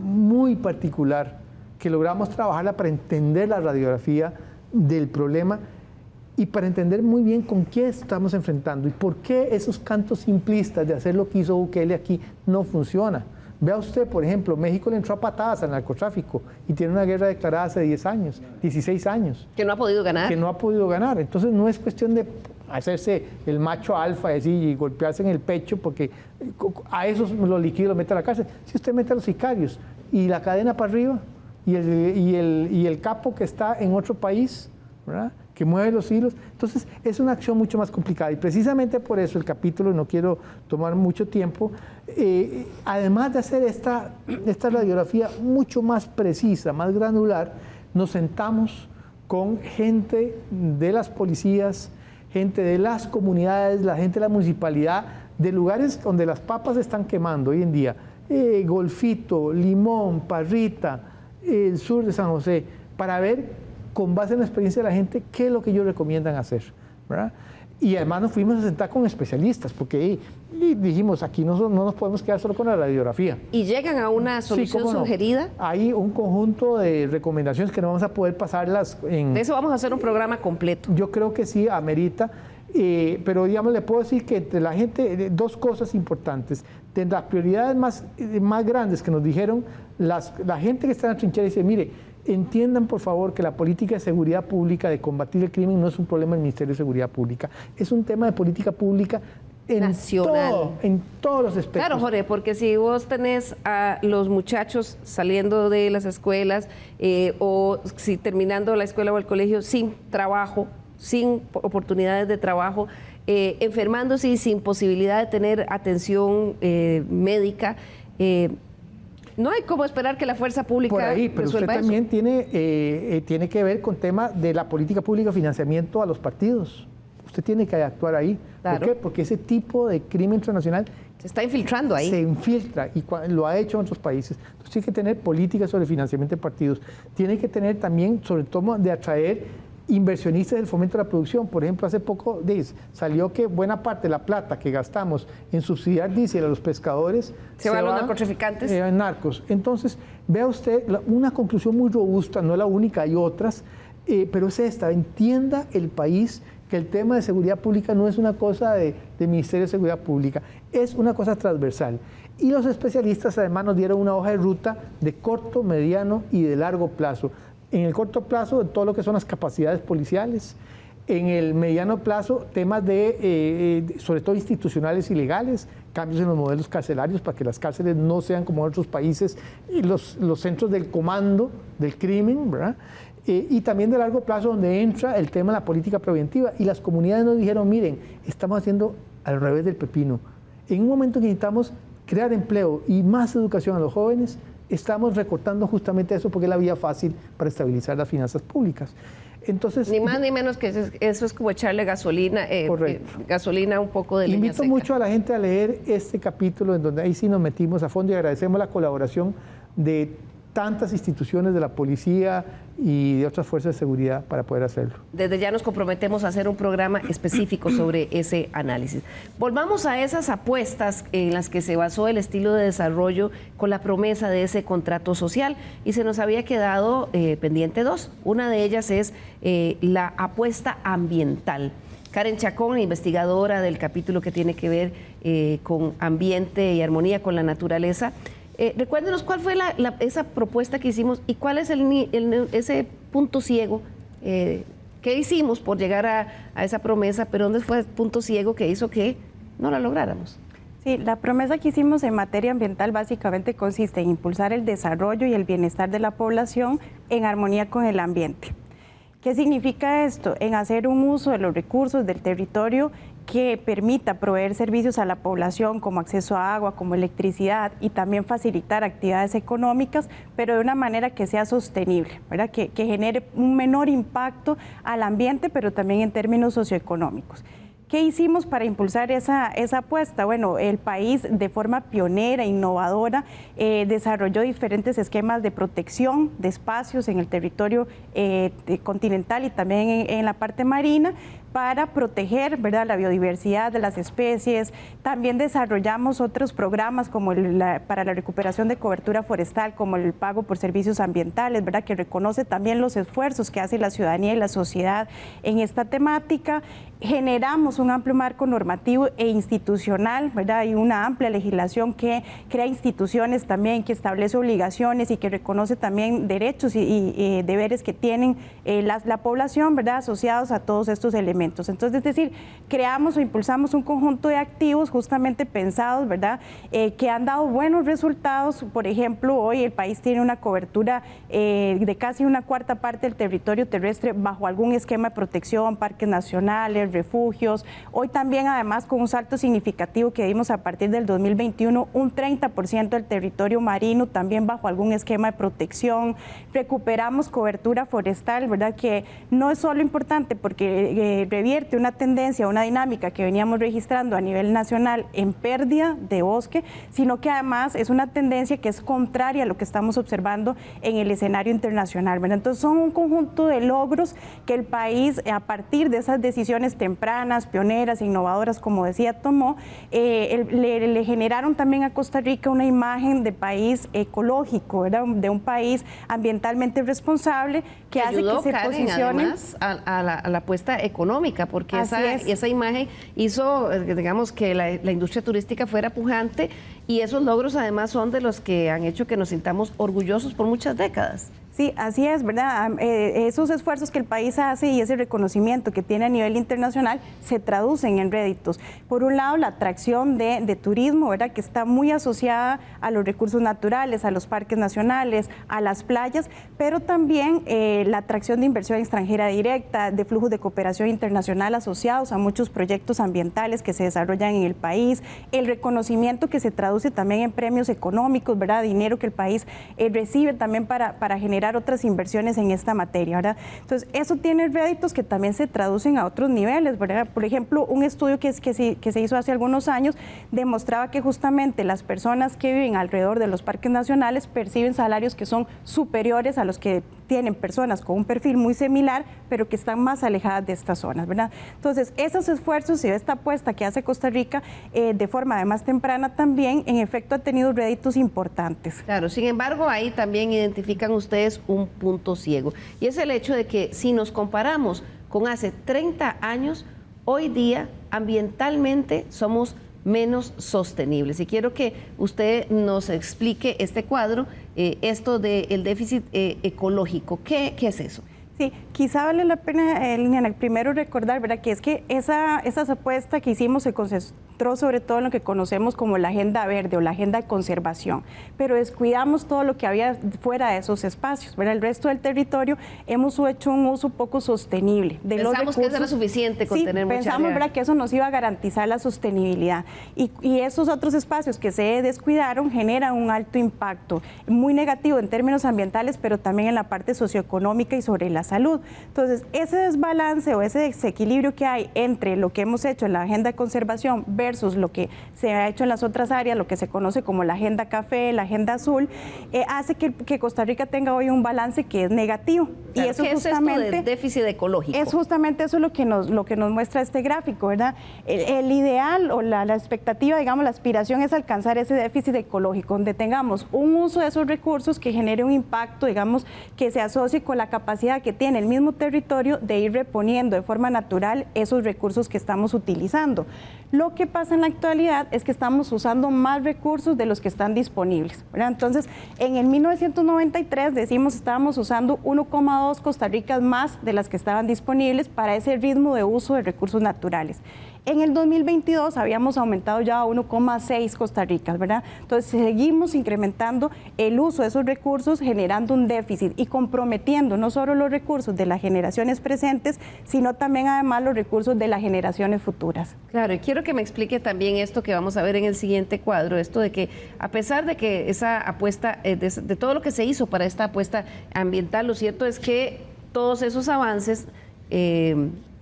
muy particular que logramos trabajarla para entender la radiografía del problema y para entender muy bien con qué estamos enfrentando y por qué esos cantos simplistas de hacer lo que hizo Bukele aquí no funciona. Vea usted, por ejemplo, México le entró a patadas al narcotráfico y tiene una guerra declarada hace 10 años, 16 años. Que no ha podido ganar. Que no ha podido ganar. Entonces no es cuestión de hacerse el macho alfa y golpearse en el pecho porque a esos los liquidos los mete a la cárcel. Si usted mete a los sicarios y la cadena para arriba y el capo que está en otro país, ¿verdad?, que mueve los hilos, entonces es una acción mucho más complicada y precisamente por eso el capítulo, no quiero tomar mucho tiempo, además de hacer esta radiografía mucho más precisa, más granular, nos sentamos con gente de las policías, gente de las comunidades, la gente de la municipalidad, de lugares donde las papas se están quemando hoy en día, Golfito, Limón, Parrita, el sur de San José, para ver con base en la experiencia de la gente, qué es lo que ellos recomiendan hacer, ¿verdad? Y además nos fuimos a sentar con especialistas, porque dijimos, aquí no nos podemos quedar solo con la radiografía. ¿Y llegan a una solución sugerida? Hay un conjunto de recomendaciones que no vamos a poder pasarlas en... De eso vamos a hacer un programa completo. Yo creo que sí, amerita, pero digamos, le puedo decir que entre la gente, dos cosas importantes. De las prioridades más grandes que nos dijeron, la gente que está en la trinchera dice, mire, entiendan por favor que la política de seguridad pública, de combatir el crimen, no es un problema del Ministerio de Seguridad Pública, es un tema de política pública nacional. En todos los aspectos. Claro, Jorge, porque si vos tenés a los muchachos saliendo de las escuelas o si terminando la escuela o el colegio sin trabajo, sin oportunidades de trabajo, enfermándose y sin posibilidad de tener atención médica, no hay cómo esperar que la fuerza pública por ahí, pero usted también tiene que ver con tema de la política pública, financiamiento a los partidos. Usted tiene que actuar ahí. Claro. ¿Por qué? Porque ese tipo de crimen transnacional se está infiltrando ahí. Se infiltra y lo ha hecho en otros países. Entonces tiene que tener políticas sobre financiamiento de partidos. Tiene que tener también, sobre todo, de atraer inversionistas del fomento de la producción. Por ejemplo, hace poco salió que buena parte de la plata que gastamos en subsidiar diésel a los pescadores se va a los narcotraficantes. En narcos. Entonces, vea usted una conclusión muy robusta, no es la única, hay otras, pero es esta: entienda el país que el tema de seguridad pública no es una cosa de Ministerio de Seguridad Pública, es una cosa transversal. Y los especialistas además nos dieron una hoja de ruta de corto, mediano y de largo plazo. En el corto plazo, todo lo que son las capacidades policiales. En el mediano plazo, temas sobre todo institucionales y legales, cambios en los modelos carcelarios para que las cárceles no sean como en otros países, y los centros del comando del crimen, ¿verdad? Y también de largo plazo, donde entra el tema de la política preventiva. Y las comunidades nos dijeron, miren, estamos haciendo al revés del pepino. En un momento que necesitamos crear empleo y más educación a los jóvenes, estamos recortando justamente eso porque es la vía fácil para estabilizar las finanzas públicas. Entonces, ni más ni menos que eso es como echarle gasolina, gasolina un poco de leña invito seca. mucho a la gente a leer este capítulo en donde ahí sí nos metimos a fondo y agradecemos la colaboración de tantas instituciones de la policía y de otras fuerzas de seguridad para poder hacerlo. Desde ya nos comprometemos a hacer un programa específico sobre ese análisis. Volvamos a esas apuestas en las que se basó el estilo de desarrollo con la promesa de ese contrato social, y se nos había quedado pendiente dos. Una de ellas es la apuesta ambiental. Karen Chacón, investigadora del capítulo que tiene que ver con ambiente y armonía con la naturaleza. Recuérdenos cuál fue esa propuesta que hicimos y cuál es ese punto ciego que hicimos por llegar a esa promesa, pero dónde fue el punto ciego que hizo que no la lográramos. Sí, la promesa que hicimos en materia ambiental básicamente consiste en impulsar el desarrollo y el bienestar de la población en armonía con el ambiente. ¿Qué significa esto? En hacer un uso de los recursos del territorio que permita proveer servicios a la población como acceso a agua, como electricidad y también facilitar actividades económicas, pero de una manera que sea sostenible, ¿verdad? Que genere un menor impacto al ambiente, pero también en términos socioeconómicos. ¿Qué hicimos para impulsar esa apuesta? Bueno, el país de forma pionera, innovadora, desarrolló diferentes esquemas de protección de espacios en el territorio continental y también en la parte marina, para proteger, ¿verdad?, la biodiversidad de las especies. También desarrollamos otros programas como para la recuperación de cobertura forestal, como el pago por servicios ambientales, ¿verdad?, que reconoce también los esfuerzos que hace la ciudadanía y la sociedad en esta temática. Generamos un amplio marco normativo e institucional, ¿verdad?, y una amplia legislación que crea instituciones también, que establece obligaciones y que reconoce también derechos y deberes que tienen la población, ¿verdad?, asociados a todos estos elementos. Entonces, es decir, creamos o impulsamos un conjunto de activos justamente pensados, ¿verdad?, que han dado buenos resultados. Por ejemplo, hoy el país tiene una cobertura de casi una cuarta parte del territorio terrestre bajo algún esquema de protección, parques nacionales, refugios. Hoy también, además, con un salto significativo que dimos a partir del 2021, un 30% del territorio marino también bajo algún esquema de protección. Recuperamos cobertura forestal, ¿verdad?, que no es solo importante porque revierte una tendencia, una dinámica que veníamos registrando a nivel nacional en pérdida de bosque, sino que además es una tendencia que es contraria a lo que estamos observando en el escenario internacional, ¿verdad? Entonces son un conjunto de logros que el país, a partir de esas decisiones tempranas, pioneras, innovadoras, como decía, tomó, le generaron también a Costa Rica una imagen de país ecológico, ¿verdad?, de un país ambientalmente responsable, que hace que se posicione además a la apuesta económica, porque esa imagen hizo, digamos, que la industria turística fuera pujante, y esos logros además son de los que han hecho que nos sintamos orgullosos por muchas décadas. Sí, así es, ¿verdad? Esos esfuerzos que el país hace y ese reconocimiento que tiene a nivel internacional se traducen en réditos. Por un lado, la atracción de turismo, ¿verdad?, que está muy asociada a los recursos naturales, a los parques nacionales, a las playas, pero también la atracción de inversión extranjera directa, de flujos de cooperación internacional asociados a muchos proyectos ambientales que se desarrollan en el país, el reconocimiento que se traduce también en premios económicos, ¿verdad?, dinero que el país recibe también para generar otras inversiones en esta materia, ¿verdad? Entonces, eso tiene réditos que también se traducen a otros niveles, ¿verdad? Por ejemplo, un estudio que se hizo hace algunos años demostraba que justamente las personas que viven alrededor de los parques nacionales perciben salarios que son superiores a los que tienen personas con un perfil muy similar, pero que están más alejadas de estas zonas, ¿verdad? Entonces, esos esfuerzos y esta apuesta que hace Costa Rica de forma además temprana también, en efecto, ha tenido réditos importantes. Claro, sin embargo, ahí también identifican ustedes un punto ciego, y es el hecho de que si nos comparamos con hace 30 años, hoy día ambientalmente somos menos sostenibles. Y quiero que usted nos explique este cuadro, esto del déficit ecológico. ¿Qué es eso? Sí, quizá vale la pena, Liliana, primero recordar, ¿verdad?, que es que esa apuesta que hicimos se concentró sobre todo en lo que conocemos como la agenda verde o la agenda de conservación, pero descuidamos todo lo que había fuera de esos espacios, ¿verdad? El resto del territorio hemos hecho un uso poco sostenible de los recursos. Pensamos que eso era suficiente con tener mucha pensamos, ¿verdad?, que eso nos iba a garantizar la sostenibilidad, y esos otros espacios que se descuidaron generan un alto impacto muy negativo en términos ambientales, pero también en la parte socioeconómica y sobre la salud. Entonces, ese desbalance o ese desequilibrio que hay entre lo que hemos hecho en la agenda de conservación versus lo que se ha hecho en las otras áreas, lo que se conoce como la agenda café, la agenda azul, hace que Costa Rica tenga hoy un balance que es negativo. Claro, y eso ¿qué justamente es esto del déficit ecológico? Es justamente eso lo que nos muestra este gráfico, ¿verdad? El ideal o la expectativa, digamos, la aspiración es alcanzar ese déficit ecológico, donde tengamos un uso de esos recursos que genere un impacto, digamos, que se asocie con la capacidad que tiene el mismo territorio de ir reponiendo de forma natural esos recursos que estamos utilizando. Lo que pasa en la actualidad es que estamos usando más recursos de los que están disponibles, ¿verdad? Entonces, en el 1993 estábamos usando 1,2 Costa Ricas más de las que estaban disponibles para ese ritmo de uso de recursos naturales. En el 2022 habíamos aumentado ya a 1,6 Costa Rica, ¿verdad? Entonces seguimos incrementando el uso de esos recursos, generando un déficit y comprometiendo no solo los recursos de las generaciones presentes, sino también además los recursos de las generaciones futuras. Claro, y quiero que me explique también esto que vamos a ver en el siguiente cuadro, esto de que a pesar de que esa apuesta, de todo lo que se hizo para esta apuesta ambiental, lo cierto es que todos esos avances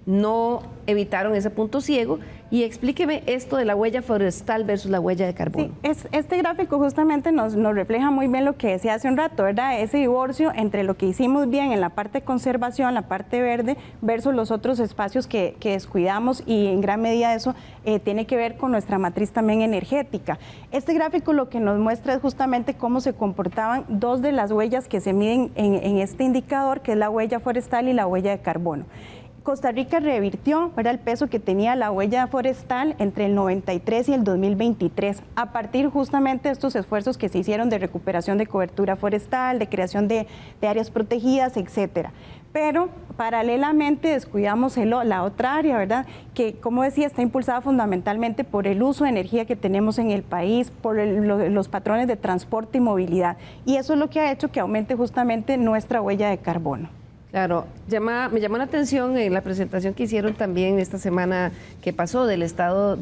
no evitaron ese punto ciego. Y explíqueme esto de la huella forestal versus la huella de carbono. Sí, este gráfico justamente nos refleja muy bien lo que decía hace un rato, ¿verdad? Ese divorcio entre lo que hicimos bien en la parte de conservación, la parte verde, versus los otros espacios que descuidamos, y en gran medida eso tiene que ver con nuestra matriz también energética. Este gráfico lo que nos muestra es justamente cómo se comportaban dos de las huellas que se miden en este indicador, que es la huella forestal y la huella de carbono. Costa Rica revirtió, ¿verdad?, el peso que tenía la huella forestal entre el 93 y el 2023, a partir justamente de estos esfuerzos que se hicieron de recuperación de cobertura forestal, de creación de áreas protegidas, etcétera. Pero paralelamente descuidamos la otra área, ¿verdad?, que, como decía, está impulsada fundamentalmente por el uso de energía que tenemos en el país, por los patrones de transporte y movilidad. Y eso es lo que ha hecho que aumente justamente nuestra huella de carbono. Claro, me llamó la atención en la presentación que hicieron también esta semana que pasó del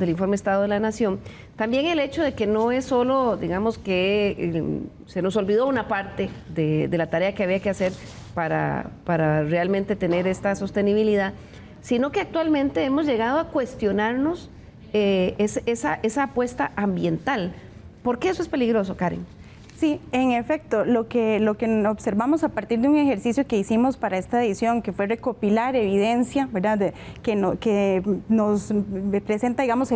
informe Estado de la Nación, también el hecho de que no es solo, digamos, que se nos olvidó una parte de la tarea que había que hacer para realmente tener esta sostenibilidad, sino que actualmente hemos llegado a cuestionarnos esa apuesta ambiental. ¿Por qué eso es peligroso, Karen? Sí, en efecto, lo que observamos a partir de un ejercicio que hicimos para esta edición, que fue recopilar evidencia, ¿verdad?, que nos presenta, digamos,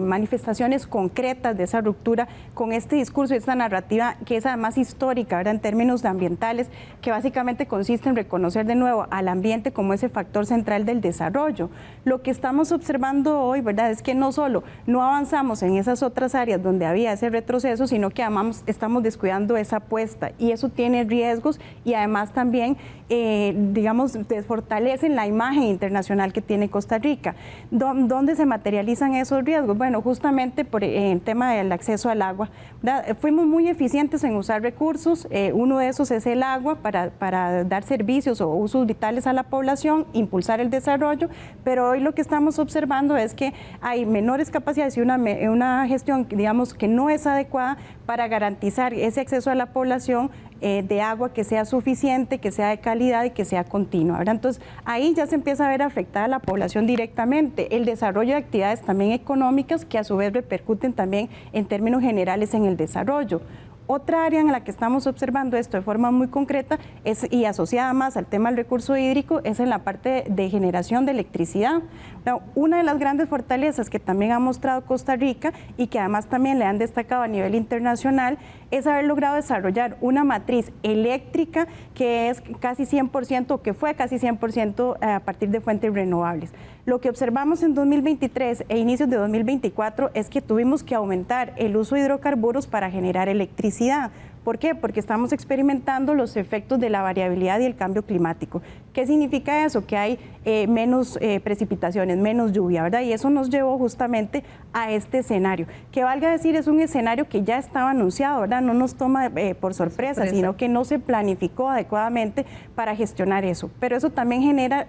manifestaciones concretas de esa ruptura con este discurso y esta narrativa que es además histórica, ¿verdad?, en términos ambientales, que básicamente consiste en reconocer de nuevo al ambiente como ese factor central del desarrollo. Lo que estamos observando hoy, ¿verdad?, es que no solo no avanzamos en esas otras áreas donde había ese retroceso, sino que además estamos descuidando esa apuesta, y eso tiene riesgos y además también, digamos, desfortalece la imagen internacional que tiene Costa Rica. ¿Dónde se materializan esos riesgos? Bueno, justamente por el tema del acceso al agua, ¿verdad? Fuimos muy eficientes en usar recursos, uno de esos es el agua para dar servicios o usos vitales a la población, impulsar el desarrollo, pero hoy lo que estamos observando es que hay menores capacidades y una gestión, digamos, que no es adecuada para garantizar ese acceso a la población de agua que sea suficiente, que sea de calidad y que sea continua, ¿verdad? Entonces, ahí ya se empieza a ver afectada a la población directamente. El desarrollo de actividades también económicas que a su vez repercuten también en términos generales en el desarrollo. Otra área en la que estamos observando esto de forma muy concreta y asociada más al tema del recurso hídrico es en la parte de generación de electricidad. Una de las grandes fortalezas que también ha mostrado Costa Rica y que además también le han destacado a nivel internacional es haber logrado desarrollar una matriz eléctrica que es casi 100%, que fue casi 100% a partir de fuentes renovables. Lo que observamos en 2023 e inicios de 2024 es que tuvimos que aumentar el uso de hidrocarburos para generar electricidad. ¿Por qué? Porque estamos experimentando los efectos de la variabilidad y el cambio climático. ¿Qué significa eso? Que hay menos precipitaciones, menos lluvia, ¿verdad? Y eso nos llevó justamente a este escenario. Que valga decir, es un escenario que ya estaba anunciado, ¿verdad? No nos toma por sorpresa, sino que no se planificó adecuadamente para gestionar eso. Pero eso también genera,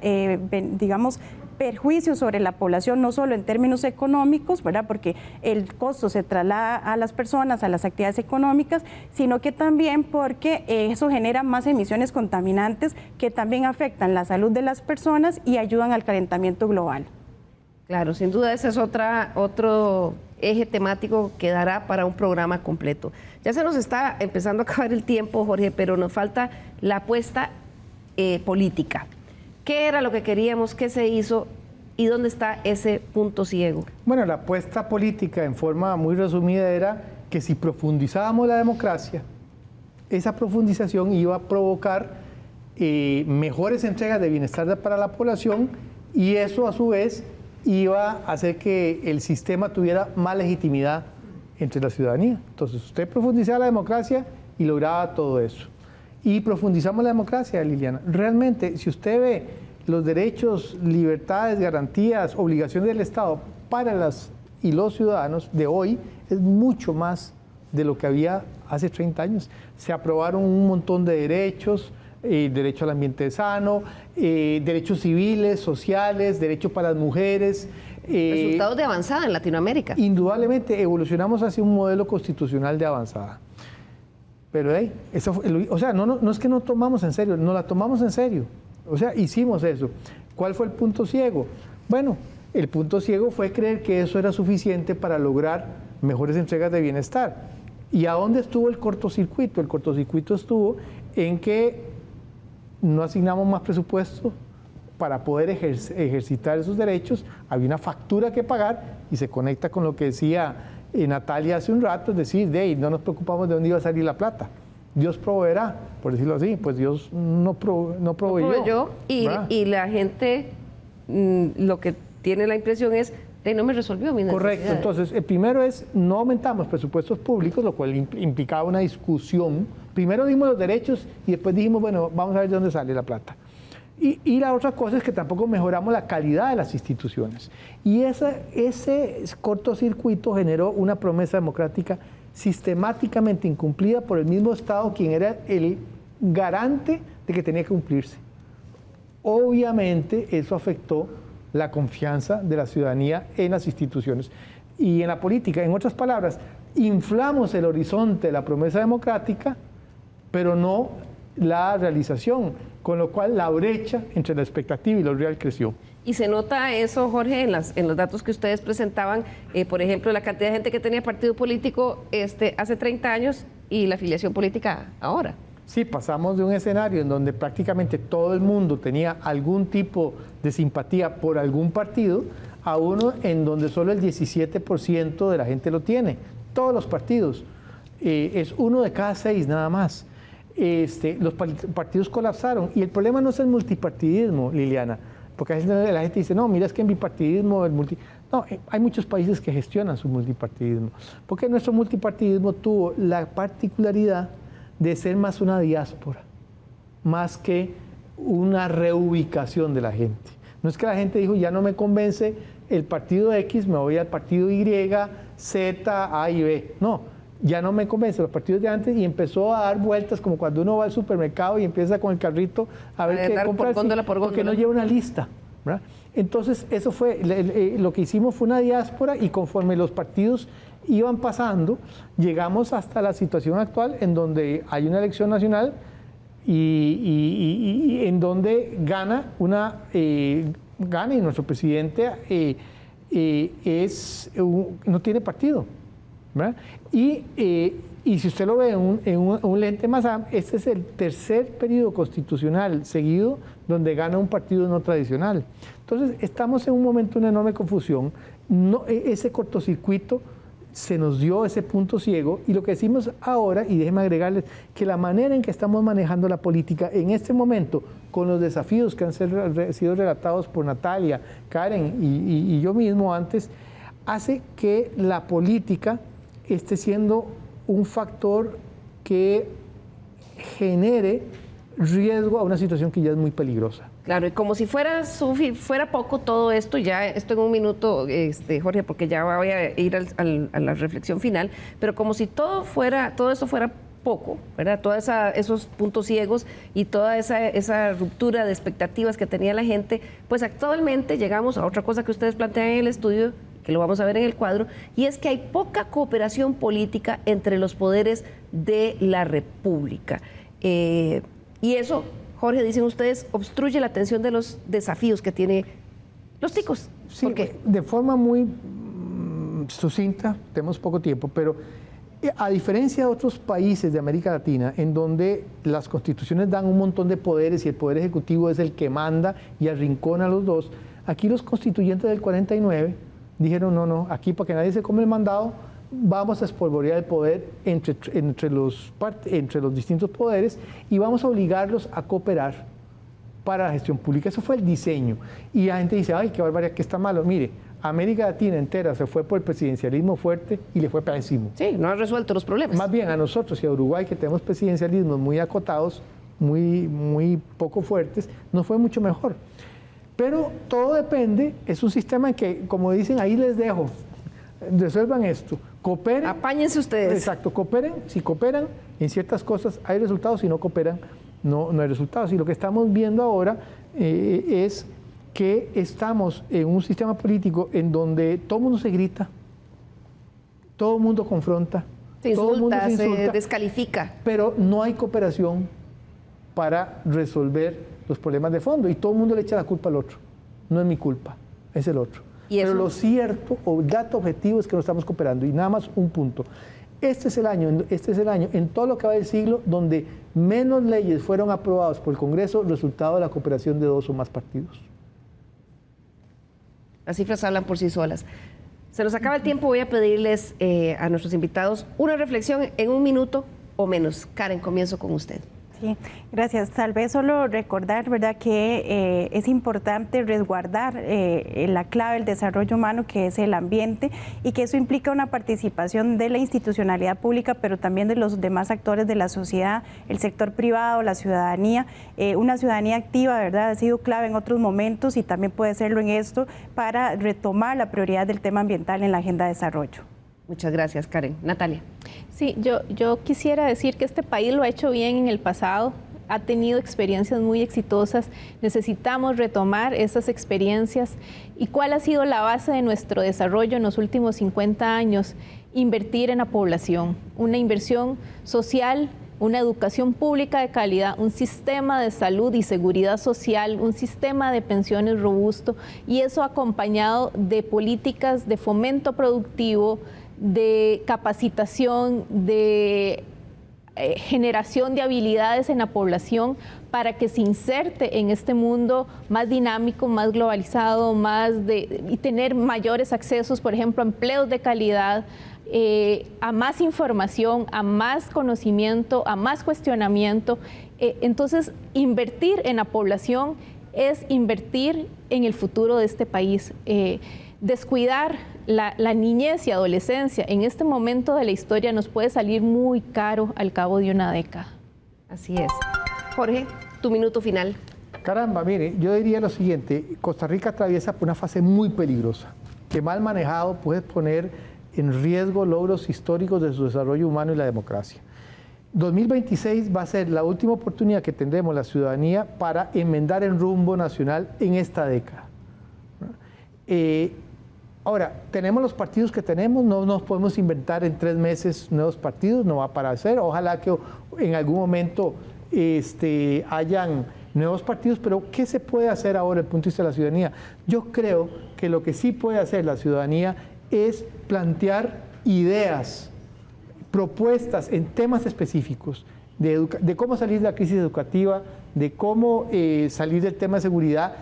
digamos, perjuicios sobre la población, no solo en términos económicos, ¿verdad?, porque el costo se traslada a las personas, a las actividades económicas, sino que también porque eso genera más emisiones contaminantes que también afectan la salud de las personas y ayudan al calentamiento global. Claro, sin duda ese es otro eje temático que dará para un programa completo. Ya se nos está empezando a acabar el tiempo, Jorge, pero nos falta la apuesta política. ¿Qué era lo que queríamos? ¿Qué se hizo? ¿Y dónde está ese punto ciego? Bueno, la apuesta política, en forma muy resumida, era que si profundizábamos la democracia, esa profundización iba a provocar mejores entregas de bienestar para la población, y eso a su vez iba a hacer que el sistema tuviera más legitimidad entre la ciudadanía. Entonces, usted profundizaba la democracia y lograba todo eso. Y profundizamos la democracia, Liliana. Realmente, si usted ve los derechos, libertades, garantías, obligaciones del Estado para las y los ciudadanos de hoy es mucho más de lo que había hace 30 años. Se aprobaron un montón de derechos, derecho al ambiente sano, derechos civiles, sociales, derechos para las mujeres. Resultados de avanzada en Latinoamérica. Indudablemente evolucionamos hacia un modelo constitucional de avanzada. Pero o sea, no es que no tomamos en serio, no la tomamos en serio. O sea, hicimos eso. ¿Cuál fue el punto ciego? Bueno, el punto ciego fue creer que eso era suficiente para lograr mejores entregas de bienestar. ¿Y a dónde estuvo el cortocircuito? El cortocircuito estuvo en que no asignamos más presupuesto para poder ejercitar esos derechos, había una factura que pagar y se conecta con lo que decía Natalia hace un rato, es decir, no nos preocupamos de dónde iba a salir la plata. Dios proveerá, por decirlo así, pues Dios no proveyó. Y la gente lo que tiene la impresión es, no me resolvió mi necesidad. Correcto, entonces el primero es, no aumentamos presupuestos públicos, lo cual implicaba una discusión. Primero dimos los derechos y después dijimos, bueno, vamos a ver de dónde sale la plata. Y la otra cosa es que tampoco mejoramos la calidad de las instituciones. Y ese cortocircuito generó una promesa democrática sistemáticamente incumplida por el mismo Estado, quien era el garante de que tenía que cumplirse. Obviamente eso afectó la confianza de la ciudadanía en las instituciones y en la política. En otras palabras, inflamos el horizonte de la promesa democrática, pero no la realización, con lo cual la brecha entre la expectativa y lo real creció. Y se nota eso, Jorge, en los datos que ustedes presentaban, por ejemplo, la cantidad de gente que tenía partido político hace 30 años y la afiliación política ahora. Sí, pasamos de un escenario en donde prácticamente todo el mundo tenía algún tipo de simpatía por algún partido a uno en donde solo el 17% de la gente lo tiene. Todos los partidos. Es 1 de cada 6 nada más. Los partidos colapsaron. Y el problema no es el multipartidismo, Liliana, porque la gente dice, no, mira, es que en bipartidismo, No, hay muchos países que gestionan su multipartidismo, porque nuestro multipartidismo tuvo la particularidad de ser más una diáspora, más que una reubicación de la gente. No es que la gente dijo, ya no me convence el partido X, me voy al partido Y, Z, A y B. No, ya no me convence los partidos de antes y empezó a dar vueltas como cuando uno va al supermercado y empieza con el carrito a ver qué comprar, porque no lleva una lista, ¿verdad? Entonces, eso fue, lo que hicimos fue una diáspora y conforme los partidos iban pasando, llegamos hasta la situación actual en donde hay una elección nacional y en donde gana y nuestro presidente no tiene partido, ¿verdad? Y si usted lo ve en un lente más amplio, este es el tercer periodo constitucional seguido donde gana un partido no tradicional. Entonces, estamos en un momento de una enorme confusión. Ese cortocircuito se nos dio ese punto ciego y lo que decimos ahora, y déjenme agregarles, que la manera en que estamos manejando la política en este momento, con los desafíos que han sido relatados por Natalia, Karen y yo mismo antes, hace que la política esté siendo un factor que genere riesgo a una situación que ya es muy peligrosa. Claro, y como si fuera poco todo esto, ya esto en un minuto, Jorge, porque ya voy a ir a la reflexión final, pero como si todo eso fuera poco, ¿verdad? Todos esos puntos ciegos y toda esa ruptura de expectativas que tenía la gente, pues actualmente llegamos a otra cosa que ustedes plantean en el estudio, que lo vamos a ver en el cuadro, y es que hay poca cooperación política entre los poderes de la República. Y eso, Jorge, dicen ustedes, obstruye la atención de los desafíos que tiene los ticos. Sí, ¿por qué? De forma muy sucinta, tenemos poco tiempo, pero a diferencia de otros países de América Latina, en donde las constituciones dan un montón de poderes y el poder ejecutivo es el que manda y arrincona a los dos, aquí los constituyentes del 49 dijeron, no, aquí para que nadie se come el mandado, vamos a espolvorear el poder entre los distintos poderes y vamos a obligarlos a cooperar para la gestión pública. Eso fue el diseño. Y la gente dice, ay, qué barbaridad, que está malo. Mire, América Latina entera se fue por el presidencialismo fuerte y le fue pésimo. Sí, no ha resuelto los problemas. Más bien a nosotros y a Uruguay, que tenemos presidencialismos muy acotados, muy poco fuertes, nos fue mucho mejor. Pero todo depende, es un sistema en que, como dicen, ahí les dejo, resuelvan esto, cooperen. Apáñense ustedes. Exacto, cooperen, si cooperan en ciertas cosas hay resultados, si no cooperan no hay resultados. Y lo que estamos viendo ahora es que estamos en un sistema político en donde todo el mundo se grita, todo el mundo confronta, todo el mundo se insulta, se descalifica. pero no hay cooperación para resolver los problemas de fondo y todo el mundo le echa la culpa al otro. No es mi culpa, es el otro. Pero lo cierto o dato objetivo es que no estamos cooperando. Y nada más un punto. Este es el año en todo lo que va del siglo donde menos leyes fueron aprobadas por el Congreso, resultado de la cooperación de 2 o más partidos. Las cifras hablan por sí solas. Se nos acaba el tiempo, voy a pedirles a nuestros invitados una reflexión en 1 minuto o menos. Karen, comienzo con usted. Sí, gracias. Tal vez solo recordar, ¿verdad?, que es importante resguardar la clave del desarrollo humano, que es el ambiente, y que eso implica una participación de la institucionalidad pública, pero también de los demás actores de la sociedad, el sector privado, la ciudadanía. Una ciudadanía activa, ¿verdad?, ha sido clave en otros momentos y también puede serlo en esto para retomar la prioridad del tema ambiental en la agenda de desarrollo. Muchas gracias, Karen. Natalia. Sí, yo quisiera decir que este país lo ha hecho bien en el pasado, ha tenido experiencias muy exitosas, necesitamos retomar esas experiencias. ¿Y cuál ha sido la base de nuestro desarrollo en los últimos 50 años? Invertir en la población, una inversión social, una educación pública de calidad, un sistema de salud y seguridad social, un sistema de pensiones robusto, y eso acompañado de políticas de fomento productivo, de capacitación, de generación de habilidades en la población para que se inserte en este mundo más dinámico, más globalizado, y tener mayores accesos, por ejemplo, a empleos de calidad, a más información, a más conocimiento, a más cuestionamiento. Entonces, invertir en la población es invertir en el futuro de este país. Descuidar la niñez y adolescencia en este momento de la historia nos puede salir muy caro al cabo de una década. Así es. Jorge, tu minuto final. Caramba, mire, yo diría lo siguiente, Costa Rica atraviesa por una fase muy peligrosa, que mal manejado puede poner en riesgo logros históricos de su desarrollo humano y la democracia. 2026 va a ser la última oportunidad que tendremos la ciudadanía para enmendar el rumbo nacional en esta década. Ahora, tenemos los partidos que tenemos, no nos podemos inventar en 3 meses nuevos partidos, no va a parecer. Ojalá que en algún momento hayan nuevos partidos, pero ¿qué se puede hacer ahora desde el punto de vista de la ciudadanía? Yo creo que lo que sí puede hacer la ciudadanía es plantear ideas, propuestas en temas específicos de cómo salir de la crisis educativa, de cómo salir del tema de seguridad,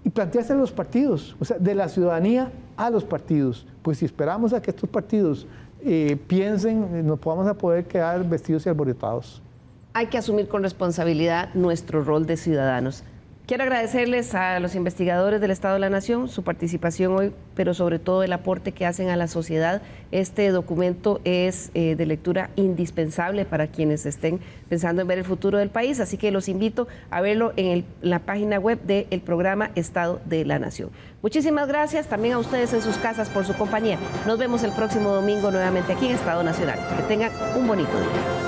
y plantearse a los partidos, o sea, de la ciudadanía a los partidos. Pues si esperamos a que estos partidos piensen, nos vamos a poder quedar vestidos y alborotados. Hay que asumir con responsabilidad nuestro rol de ciudadanos. Quiero agradecerles a los investigadores del Estado de la Nación su participación hoy, pero sobre todo el aporte que hacen a la sociedad. Este documento es de lectura indispensable para quienes estén pensando en ver el futuro del país, así que los invito a verlo en la página web del programa Estado de la Nación. Muchísimas gracias también a ustedes en sus casas por su compañía. Nos vemos el próximo domingo nuevamente aquí en Estado Nacional. Que tengan un bonito día.